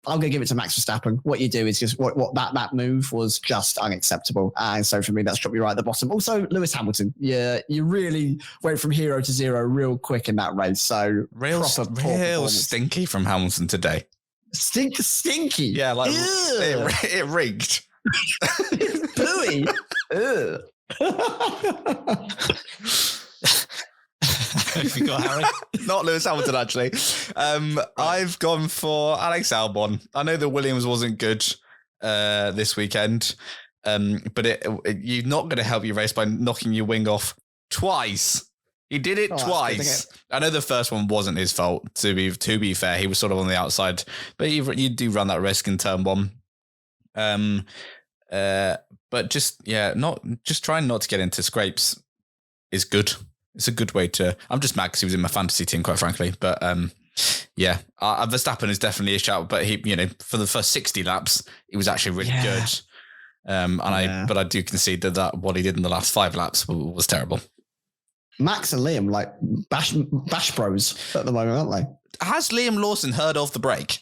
I'm going to give it to Max Verstappen. What you do is just what that move was just unacceptable. And so for me, that's dropped you right at the bottom. Also, Lewis Hamilton. Yeah, you really went from hero to zero real quick in that race. So real stinky from Hamilton today. Stinky. Yeah, like it rigged. Booey. Have you got Harry? Not Lewis Hamilton, actually. I've gone for Alex Albon. I know the Williams wasn't good this weekend, but you're not going to help your race by knocking your wing off twice. He did it twice. I know the first one wasn't his fault. To be fair, he was sort of on the outside, but you do run that risk in turn 1. But just trying not to get into scrapes is good. It's a good way to. I'm just mad because he was in my fantasy team, quite frankly. But Verstappen is definitely a shout. But he, for the first 60 laps, he was actually really good. But I do concede that what he did in the last 5 laps was terrible. Max and Liam, like bash bros at the moment, aren't they? Has Liam Lawson heard of the break,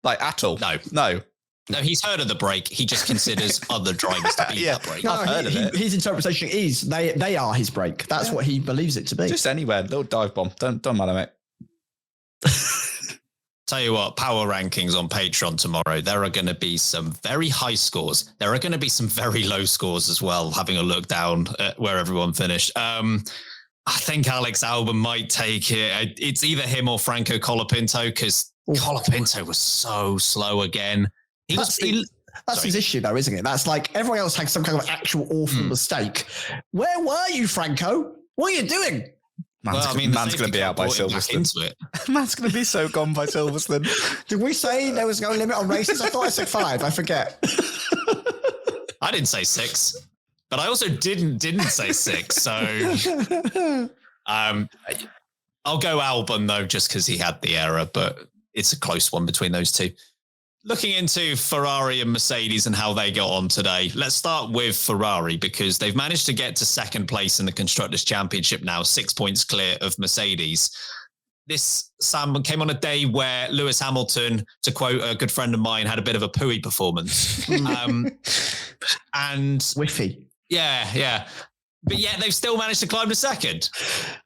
like at all? No, he's heard of the break. He just considers other drivers to be that break. No, I've heard of it. His interpretation is they are his break. That's what he believes it to be. Just anywhere, little dive bomb. Don't matter, mate. Tell you what, power rankings on Patreon tomorrow. There are going to be some very high scores. There are going to be some very low scores as well. Having a look down at where everyone finished. I think Alex Albon might take it. It's either him or Franco Colapinto, because Colapinto was so slow again. That's his issue, though, isn't it? That's like everyone else had some kind of actual awful mistake. Where were you, Franco? What are you doing? Man's going to be out by Silverstone. Man's going to be so gone by Silverstone. Did we say there was no limit on races? I thought I said 5. I forget. I didn't say 6. But I also didn't say 6, so I'll go Albon though, just because he had the error, but it's a close one between those two. Looking into Ferrari and Mercedes and how they got on today, let's start with Ferrari, because they've managed to get to second place in the Constructors' Championship now, 6 points clear of Mercedes. This, Sam, came on a day where Lewis Hamilton, to quote a good friend of mine, had a bit of a pooey performance. And Whiffy. Yeah. But yet they've still managed to climb to second.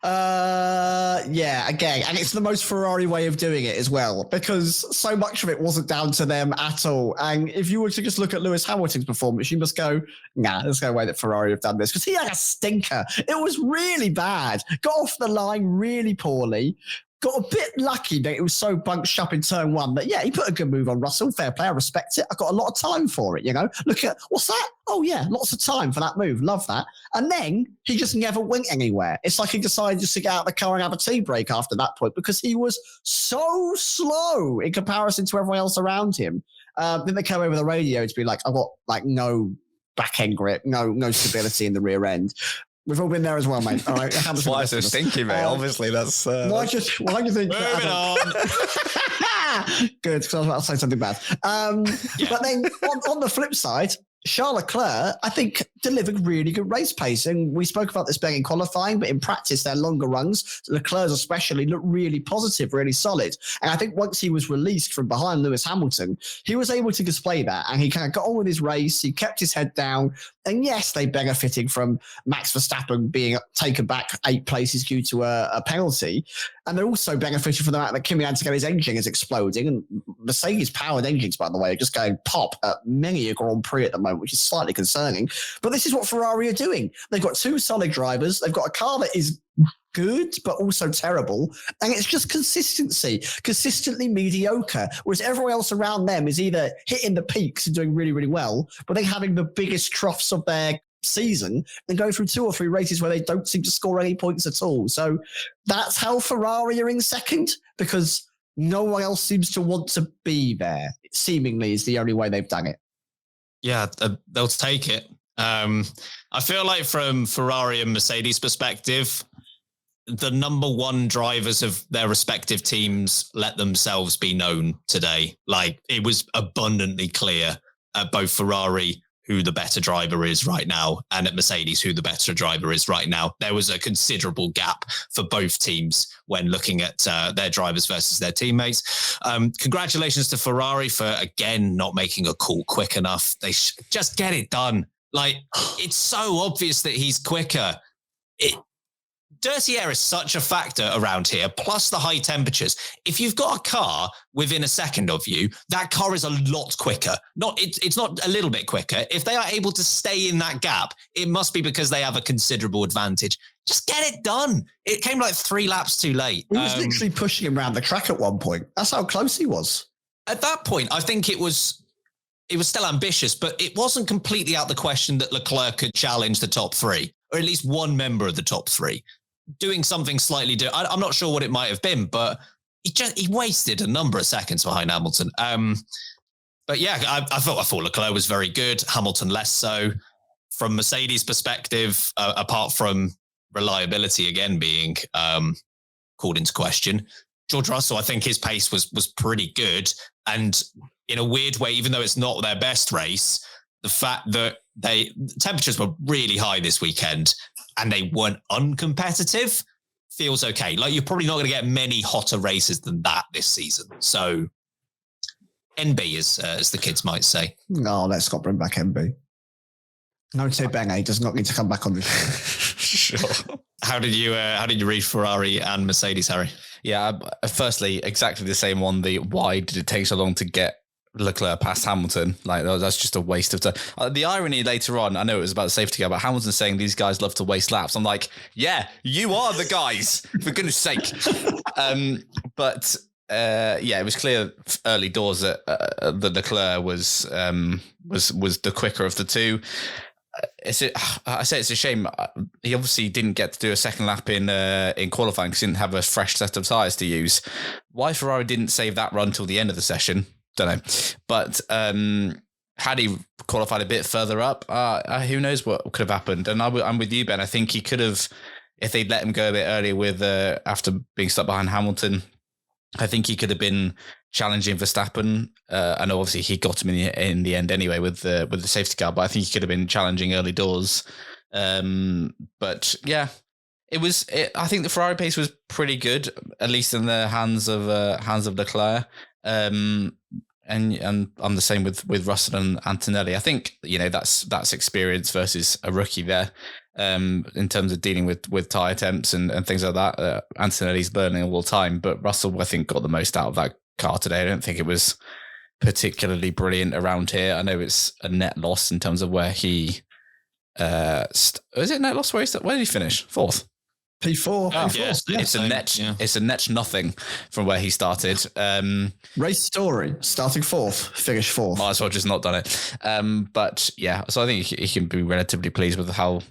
Yeah, again. And it's the most Ferrari way of doing it as well, because so much of it wasn't down to them at all. And if you were to just look at Lewis Hamilton's performance, you must go, nah, there's no way that Ferrari have done this, because he had a stinker. It was really bad. Got off the line really poorly. Got a bit lucky that it was so bunched up in turn 1 that, yeah, he put a good move on Russell. Fair play. I respect it. I got a lot of time for it, you know. Look at, what's that? Oh, yeah, lots of time for that move. Love that. And then he just never went anywhere. It's like he decided just to get out of the car and have a tea break after that point, because he was so slow in comparison to everyone else around him. Then they came over the radio to be like, I've got like no back end grip, no stability in the rear end. We've all been there as well, mate. All right. Why is it stinky, mate? Obviously, that's... Why do you think... Moving on. Good, because I was about to say something bad. But then on the flip side, Charles Leclerc, I think, delivered really good race pace. And we spoke about this being in qualifying, but in practice, their longer runs, Leclerc's especially, looked really positive, really solid. And I think once he was released from behind Lewis Hamilton, he was able to display that. And he kind of got on with his race. He kept his head down. And yes, they benefited from Max Verstappen being taken back 8 places due to a penalty. And they're also benefiting from the fact that Kimi Antonelli's engine is exploding. And Mercedes-powered engines, by the way, are just going pop at many a Grand Prix at the moment, which is slightly concerning. But this is what Ferrari are doing. They've got 2 solid drivers. They've got a car that is good, but also terrible. And it's just consistently mediocre. Whereas everyone else around them is either hitting the peaks and doing really, really well, but then having the biggest troughs of their season and going through 2 or 3 races where they don't seem to score any points at all. So that's how Ferrari are in second, because no one else seems to want to be there. It seemingly is the only way they've done it. Yeah, they'll take it. I feel like from Ferrari and Mercedes perspective, the number 1 drivers of their respective teams let themselves be known today. Like, it was abundantly clear at both Ferrari who the better driver is right now, and at Mercedes who the better driver is right now. There was a considerable gap for both teams when looking at their drivers versus their teammates. Congratulations to Ferrari for, again, not making a call quick enough. They just get it done. Like, it's so obvious that he's quicker. Dirty air is such a factor around here, plus the high temperatures. If you've got a car within a second of you, that car is a lot quicker. It's not a little bit quicker. If they are able to stay in that gap, it must be because they have a considerable advantage. Just get it done. It came like 3 laps too late. He was literally pushing him around the track at one point. That's how close he was. At that point, I think it was still ambitious, but it wasn't completely out the question that Leclerc could challenge the top 3, or at least one member of the top 3. Doing something slightly different. I'm not sure what it might have been, but he wasted a number of seconds behind Hamilton. But yeah, I thought Leclerc was very good. Hamilton less so. From Mercedes' perspective, apart from reliability again being called into question, George Russell, I think his pace was pretty good. And in a weird way, even though it's not their best race, the fact that temperatures were really high this weekend and they weren't uncompetitive feels okay. Like, you're probably not going to get many hotter races than that this season. So NB, as the kids might say. No, let's not bring back NB. Note bene does not need to come back on this show. Sure. How did you read Ferrari and Mercedes, Harry? Yeah, firstly, exactly the same one. Why did it take so long to get Leclerc past Hamilton. Like, that's just a waste of time. The irony later on, I know it was about the safety car, but Hamilton saying these guys love to waste laps. I'm like, yeah, you are the guys, for goodness sake. But it was clear early doors that the Leclerc was the quicker of the two. I say it's a shame. He obviously didn't get to do a second lap in qualifying because he didn't have a fresh set of tyres to use. Why Ferrari didn't save that run till the end of the session, don't know. But had he qualified a bit further up, who knows what could have happened. And I'm with you, Ben. I think he could have, if they'd let him go a bit earlier with after being stuck behind Hamilton, I think he could have been challenging Verstappen. I know obviously he got him in the end anyway with the safety car, but I think he could have been challenging early doors. But yeah, I think the Ferrari pace was pretty good, at least in the hands of Leclerc. And I'm the same with Russell and Antonelli. I think that's experience versus a rookie there. In terms of dealing with tyre temps and things like that. Antonelli's learning all the time, but Russell, I think, got the most out of that car today. I don't think it was particularly brilliant around here. I know it's a net loss in terms of where he... is it net loss? Where did he finish? Fourth? P4. Yes, It's a net nothing from where he started. Race story, starting fourth, finish fourth. Might as well just not done it. But yeah, so I think he can be relatively pleased with how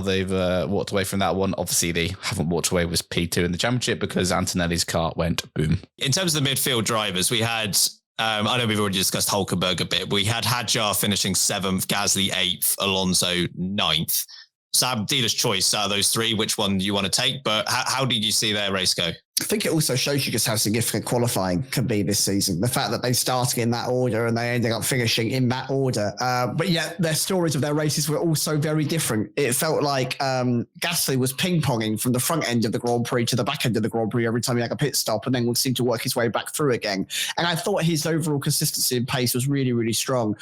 they've walked away from that one. Obviously, they haven't walked away with P2 in the championship because Antonelli's car went boom. In terms of the midfield drivers, we had, I know we've already discussed Hülkenberg a bit, but we had Hadjar finishing 7th, Gasly 8th, Alonso 9th. Sam, dealer's choice out of those three, which one do you want to take? But how did you see their race go? I think it also shows you just how significant qualifying can be this season. The fact that they started in that order and they ended up finishing in that order. But yet their stories of their races were also very different. It felt like Gasly was ping-ponging from the front end of the Grand Prix to the back end of the Grand Prix every time he had a pit stop and then would seem to work his way back through again. And I thought his overall consistency and pace was really, really strong.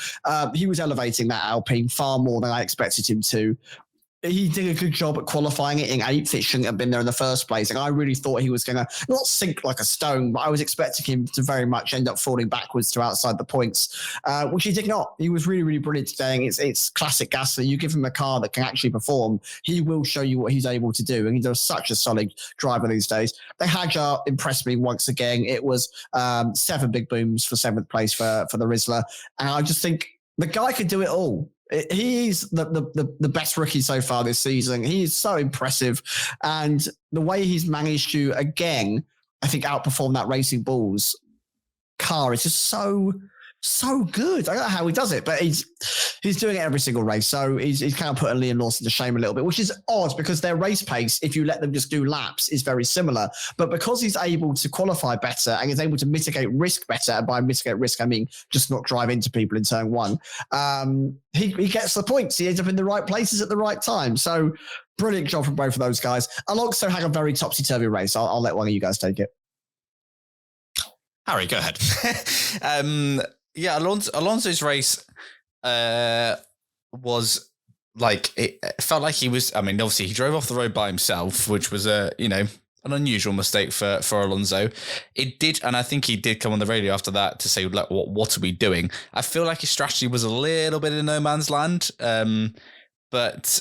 He was elevating that Alpine far more than I expected him to. He did a good job at qualifying it in 8th. It shouldn't have been there in the first place. And I really thought he was going to not sink like a stone, but I was expecting him to very much end up falling backwards to outside the points, which he did not. He was really, really brilliant today. And it's classic Gasly. You give him a car that can actually perform, he will show you what he's able to do. And he's such a solid driver these days. The Hadjar impressed me once again. It was 7 big booms for 7th place for the Rizzler. And I just think the guy could do it all. He's the best rookie so far this season. He is so impressive. And the way he's managed to, again, I think outperform that Racing Bulls car is just so good. I don't know how he does it, but he's doing it every single race. So he's kind of putting Liam Lawson to shame a little bit, which is odd because their race pace, if you let them just do laps, is very similar. But because he's able to qualify better and is able to mitigate risk better, and by mitigate risk, I mean just not drive into people in turn one, he gets the points. He ends up in the right places at the right time. So brilliant job from both of those guys. Alonso had a very topsy-turvy race. I'll let one of you guys take it. Harry, go ahead. Yeah, Alonso's race was like, it felt like he was, I mean, obviously he drove off the road by himself, which was an unusual mistake for Alonso. It did, and I think he did come on the radio after that to say, like, what are we doing? I feel like his strategy was a little bit in no man's land, but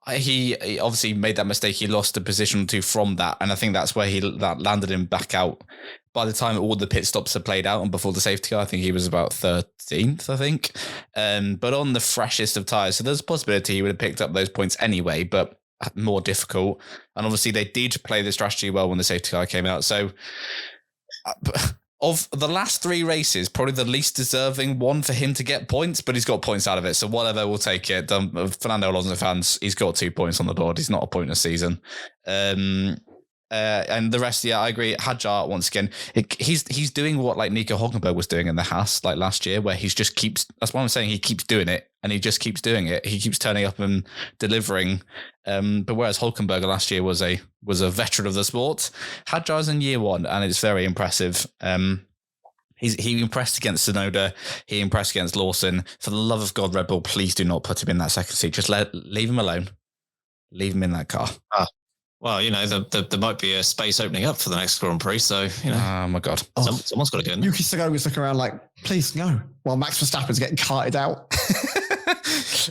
he obviously made that mistake. He lost a position or two from that, and I think that's where that landed him back out. By the time all the pit stops had played out and before the safety car, I think he was about 13th, I think. But on the freshest of tyres, so there's a possibility he would have picked up those points anyway, but more difficult. And obviously they did play the strategy well when the safety car came out. So of the last 3 races, probably the least deserving one for him to get points, but he's got points out of it. So whatever, we'll take it. Fernando Alonso fans, he's got 2 points on the board. He's not a point a season. And the rest, yeah, I agree. Hadjar, once again, he's doing what like Nico Hülkenberg was doing in the Haas like last year, where he's just keeps. That's why I'm saying he keeps doing it, and he just keeps doing it. He keeps turning up and delivering. But whereas Hülkenberg last year was a veteran of the sport, Hadjar's in year 1, and it's very impressive. He impressed against Tsunoda. He impressed against Lawson. For the love of God, Red Bull, please do not put him in that second seat. Just leave him alone. Leave him in that car. Well, there might be a space opening up for the next Grand Prix, so, Oh, my God. Someone's got to go in there. Yuki Tsunoda's looking around like, Please, no. While Max Verstappen's getting carted out.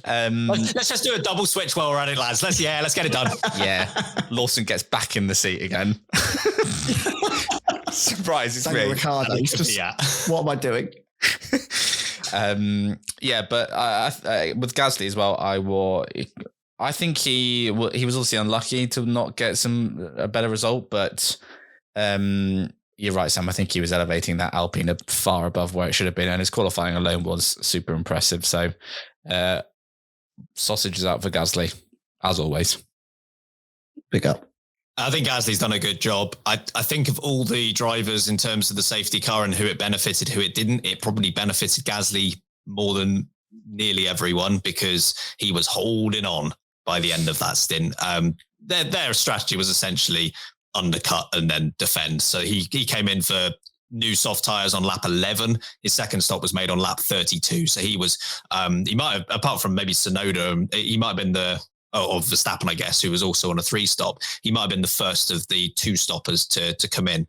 Let's just do a double switch while we're at it, lads. Let's get it done. Yeah. Lawson gets back in the seat again. Surprise, it's me. Ricardo. What am I doing? But with Gasly as well, I think he was obviously unlucky to not get a better result, but you're right, Sam. I think he was elevating that Alpine far above where it should have been, and his qualifying alone was super impressive. So, sausages out for Gasly, as always. Big up. I think Gasly's done a good job. I think of all the drivers in terms of the safety car and who it benefited, who it didn't, it probably benefited Gasly more than nearly everyone because he was holding on by the end of that stint. Their strategy was essentially undercut and then defend. So he came in for new soft tyres on lap 11. His second stop was made on lap 32. So he was, he might have, apart from maybe Tsunoda, he might have been of Verstappen, I guess, who was also on a 3-stop. He might have been the first of the 2 stoppers to come in.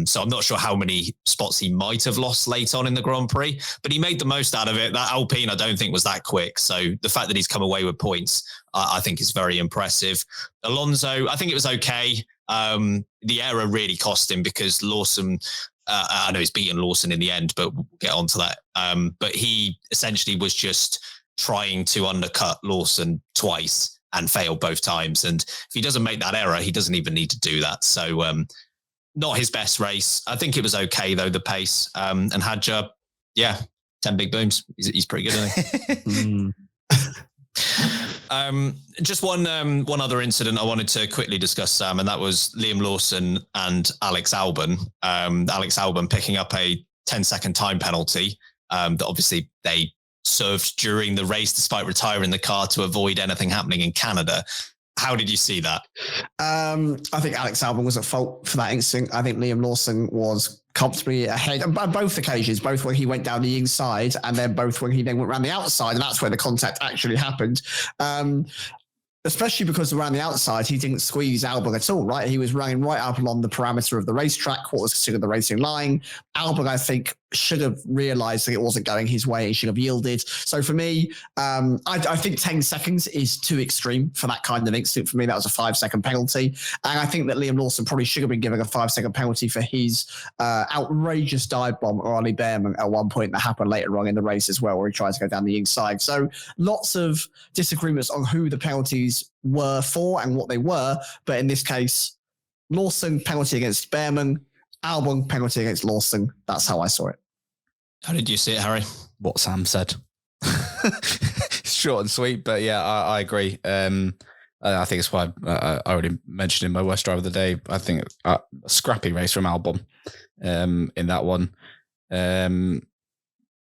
So I'm not sure how many spots he might have lost late on in the Grand Prix, but he made the most out of it. That Alpine, I don't think was that quick. So the fact that he's come away with points, I think is very impressive. Alonso, I think it was okay. The error really cost him because Lawson, I know he's beaten Lawson in the end, but we'll get onto that. But he essentially was just trying to undercut Lawson twice and failed both times. And if he doesn't make that error, he doesn't even need to do that. So not his best race. I think it was okay, though, the pace. And Hadjar, 10 big booms. He's pretty good, isn't he? Just one other incident I wanted to quickly discuss, Sam, and that was Liam Lawson and Alex Albon. Alex Albon picking up a 10-second time penalty that obviously they served during the race despite retiring the car to avoid anything happening in Canada. How did you see that? I think Alex Albon was at fault for that incident. I think Liam Lawson was comfortably ahead on both occasions, both when he went down the inside and then both when he then went around the outside. And that's where the contact actually happened. Especially because around the outside, he didn't squeeze Albon at all, right? He was running right up along the parameter of the racetrack, what was considered the racing line. Albon, I think, should have realised that it wasn't going his way. He should have yielded. So for me, I think 10 seconds is too extreme for that kind of incident. For me, that was a 5-second penalty. And I think that Liam Lawson probably should have been given a 5-second penalty for his outrageous dive bomb on Ollie Behrman at one point that happened later on in the race as well, where he tried to go down the inside. So lots of disagreements on who the penalties were for and what they were. But in this case, Lawson penalty against Behrman, Albon penalty against Lawson. That's how I saw it. How did you see it, Harry? What Sam said. Short and sweet, but yeah, I agree. I think it's why I already mentioned in my worst drive of the day. I think a scrappy race from Albon in that one.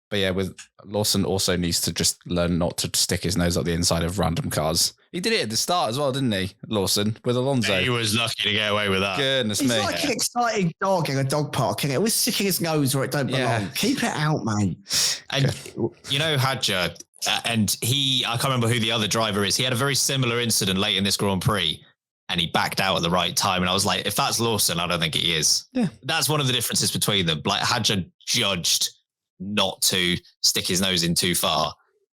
But yeah, with Lawson also needs to just learn not to stick his nose up the inside of random cars. He did it at the start as well, didn't he, Lawson, with Alonso? He was lucky to get away with that. Goodness He's me. like an excited dog in a dog park, and it was sticking his nose where it don't belong. Yeah. Keep it out, mate. And you know, Hadjar, and I can't remember who the other driver is. He had a very similar incident late in this Grand Prix, and he backed out at the right time. And I was like, if that's Lawson, I don't think he is. Yeah. That's one of the differences between them. Like Hadjar judged not to stick his nose in too far,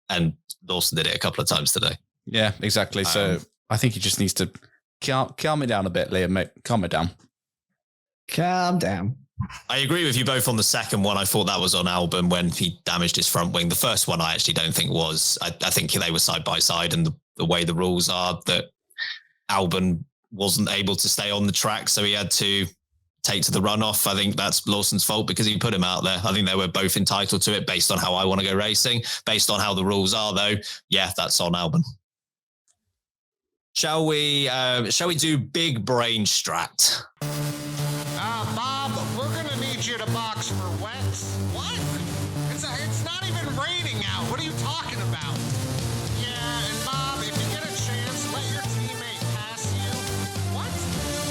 and Lawson did it a couple of times today. Yeah, exactly. So I think he just needs to calm it down a bit, Liam, mate. Calm it down. Calm down. I agree with you both on the second one. I thought that was on Albon when he damaged his front wing. The first one I actually don't think was. I think they were side by side, and the way the rules are that Albon wasn't able to stay on the track, so he had to take to the runoff. I think that's Lawson's fault because he put him out there. I think they were both entitled to it based on how I want to go racing. Based on how the rules are, though, yeah, that's on Albon. Shall we do big brain strat? Bob, we're going to need you to box for wets. What? It's not even raining out. What are you talking about? Yeah, and Bob, if you get a chance, let your teammate pass you. What?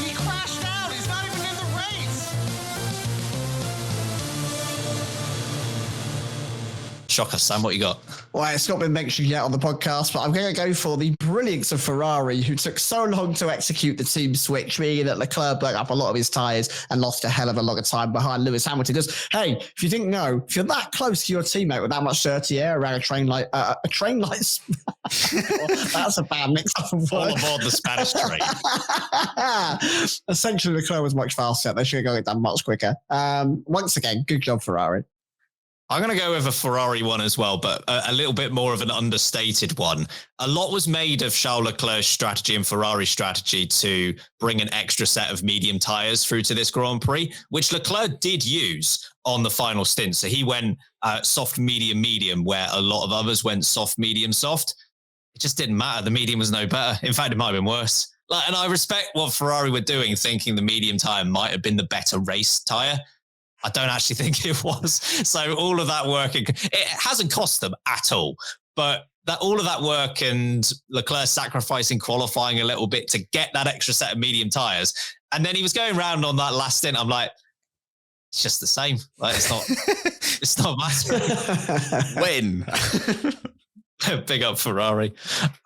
He crashed out. He's not even in the race. shock us, Sam. What you got? Well, it's not been mentioned yet on the podcast, but I'm going to go for the brilliance of Ferrari, who took so long to execute the team switch, meaning that Leclerc burnt up a lot of his tyres and lost a hell of a lot of time behind Lewis Hamilton. Because, hey, if you didn't know, if you're that close to your teammate with that much dirty air around a train like that's a bad mix-up of All words. aboard the Spanish train. Essentially, Leclerc was much faster. They should have got it done much quicker. Once again, good job, Ferrari. I'm going to go with a Ferrari one as well, but a little bit more of an understated one. A lot was made of Charles Leclerc's strategy and Ferrari's strategy to bring an extra set of medium tyres through to this Grand Prix, which Leclerc did use on the final stint. So he went soft, medium, medium, where a lot of others went soft, medium, soft. It just didn't matter. The medium was no better. In fact, it might have been worse. And I respect what Ferrari were doing, thinking the medium tyre might have been the better race tyre. I don't actually think it was. So all of that work, it hasn't cost them at all. But that all of that work and Leclerc sacrificing qualifying a little bit to get that extra set of medium tyres. And then he was going around on that last stint. I'm like, it's just the same. Like, it's not mattering. Win. Big up Ferrari.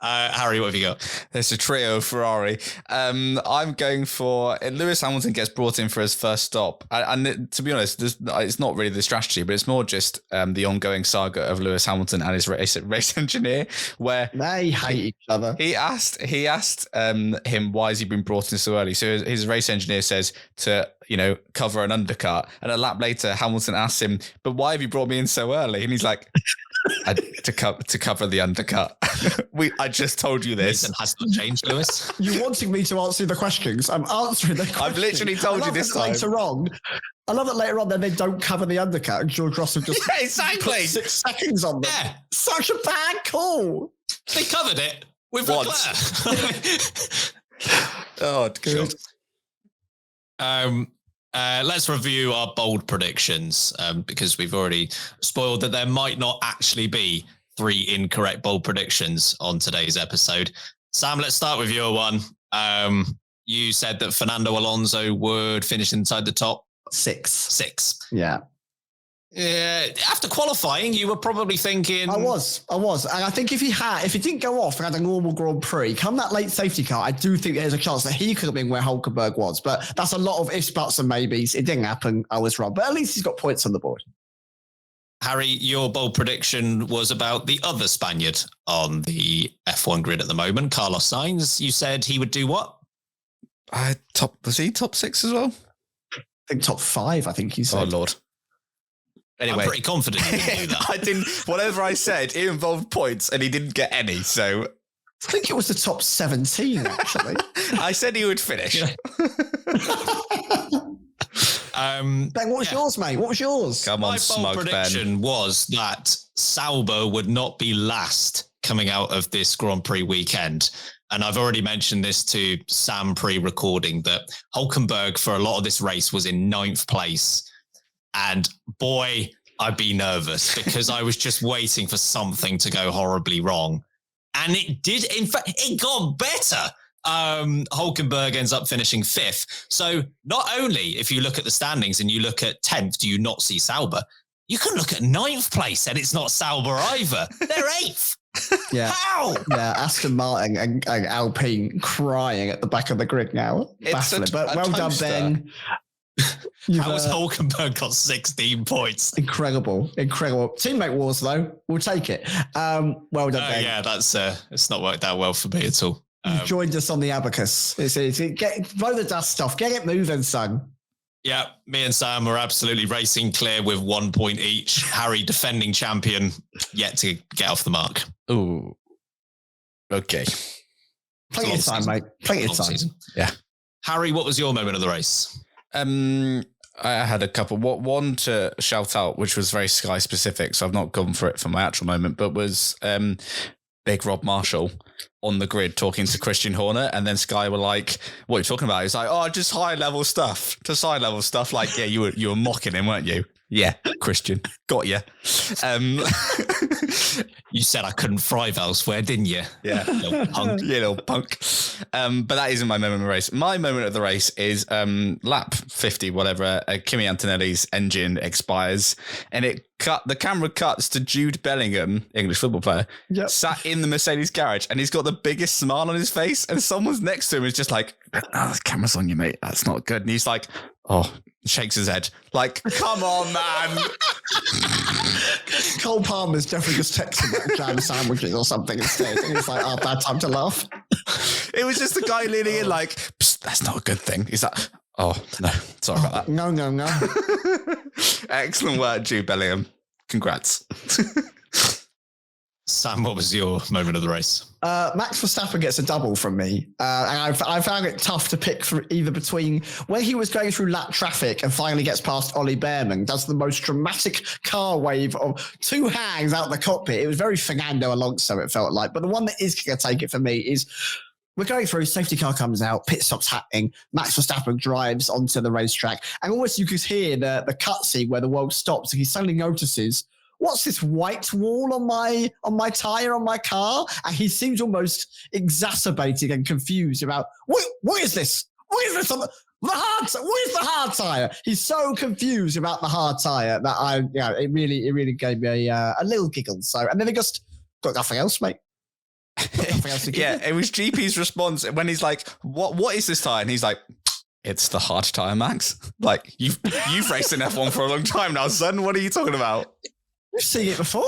Harry, what have you got? There's a trio of Ferrari. I'm going for Lewis Hamilton gets brought in for his first stop. And to be honest, it's not really the strategy, but it's more just the ongoing saga of Lewis Hamilton and his race engineer, where they hate each other. He asked him why has he been brought in so early. So his race engineer says to cover an undercut, and a lap later Hamilton asks him, "But why have you brought me in so early?" And he's like, to cover the undercut. I just told you this. Reason has not changed, Lewis. You're wanting me to answer the questions. I'm answering the questions. I've literally told you this time. I love that later on then they don't cover the undercut and George Russell just exactly put 6 seconds on them. Yeah. Such a bad call. They covered it with Once. Leclerc. Oh, good. Let's review our bold predictions because we've already spoiled that there might not actually be 3 incorrect bold predictions on today's episode. Sam, let's start with your one. You said that Fernando Alonso would finish inside the top 6. Yeah. Yeah. After qualifying, you were probably thinking... I was. And I think if he didn't go off and had a normal Grand Prix, come that late safety car, I do think there's a chance that he could have been where Hulkenberg was. But that's a lot of ifs, buts and maybes. It didn't happen. I was wrong. But at least he's got points on the board. Harry, your bold prediction was about the other Spaniard on the F1 grid at the moment, Carlos Sainz. You said he would do what? Was he top 6 as well? I think top 5, I think you said. Oh, Lord. Anyway, I'm pretty confident he didn't do that. I didn't. Whatever I said, it involved points, and he didn't get any. So I think it was the top 17, actually. I said he would finish. Ben, what was yours, mate? What was yours? Come on, My smug bold Ben. prediction was that Sauber would not be last coming out of this Grand Prix weekend. And I've already mentioned this to Sam pre-recording that Hulkenberg for a lot of this race was in 9th place. And boy, I'd be nervous because I was just waiting for something to go horribly wrong. And it did. In fact, it got better. Hulkenberg ends up finishing 5th. So not only if you look at the standings and you look at 10th, do you not see Sauber? You can look at 9th place and it's not Sauber either. They're 8th. Yeah. How? Yeah, Aston Martin and Alpine crying at the back of the grid now. Baffling. But well done, Ben. How has Hulkenberg got 16 points? Incredible. Teammate wars, though. We'll take it. Well done, Ben. Yeah, that's it's not worked out well for me at all. You've joined us on the abacus. Blow the dust off. Get it moving, son. Yeah, me and Sam were absolutely racing clear with 1 point each. Harry, defending champion, yet to get off the mark. Ooh. Okay. Plenty of time, mate. Plenty of time. Season. Yeah. Harry, what was your moment of the race? I had a couple. One to shout out, which was very Sky specific, so I've not gone for it for my actual moment, but was Big Rob Marshall on the grid talking to Christian Horner, and then Sky were like, "What are you talking about?" He's like, "Oh, just high level stuff. Just high level stuff." Like, yeah, you were mocking him, weren't you? Yeah, Christian, got you. You said I couldn't thrive elsewhere, didn't you? Yeah, Little punk. you little punk. But that isn't my moment of the race. My moment of the race is lap 50, whatever. Kimi Antonelli's engine expires, and the camera cuts to Jude Bellingham, English football player, sat in the Mercedes garage, and he's got the biggest smile on his face, and someone's next to him is just like, "Oh, the camera's on you, mate. That's not good." And he's like, "Oh," shakes his head, like, "Come on, man." Cole Palmer's definitely just texting about jam sandwiches or something instead. And he's like, "Oh, bad time to laugh." It was just the guy leaning in like, "Psst, that's not a good thing." He's like, "Oh, no, sorry about that." No. Excellent work, Jude Bellingham. Congrats. Sam, what was your moment of the race? Max Verstappen gets a double from me. And I found it tough to pick for either between when he was going through lap traffic and finally gets past Ollie Behrman, does the most dramatic car wave of two hands out the cockpit. It was very Fernando Alonso, it felt like. But the one that is going to take it for me is we're going through, safety car comes out, pit stop's happening, Max Verstappen drives onto the racetrack, and almost you could hear the cutscene where the world stops, and he suddenly notices, what's this white wall on my tyre on my car? And he seems almost exacerbated and confused about, what is this? What is this on the hard? What is the hard tyre? He's so confused about the hard tyre that it really gave me a little giggle. So, and then it just got nothing else, mate. Yeah, it was GP's response when he's like, what is this tyre? And he's like, it's the hard tyre, Max. Like, you've raced in F1 for a long time now, son. What are you talking about? You've seen it before.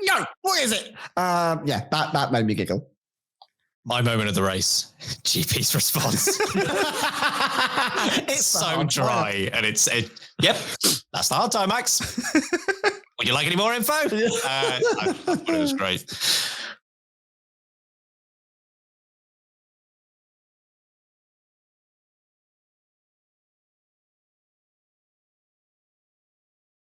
No, what is it? That made me giggle. My moment of the race, GP's response. It's so dry, and yep, that's the hard time, Max. Would you like any more info? I thought it was great.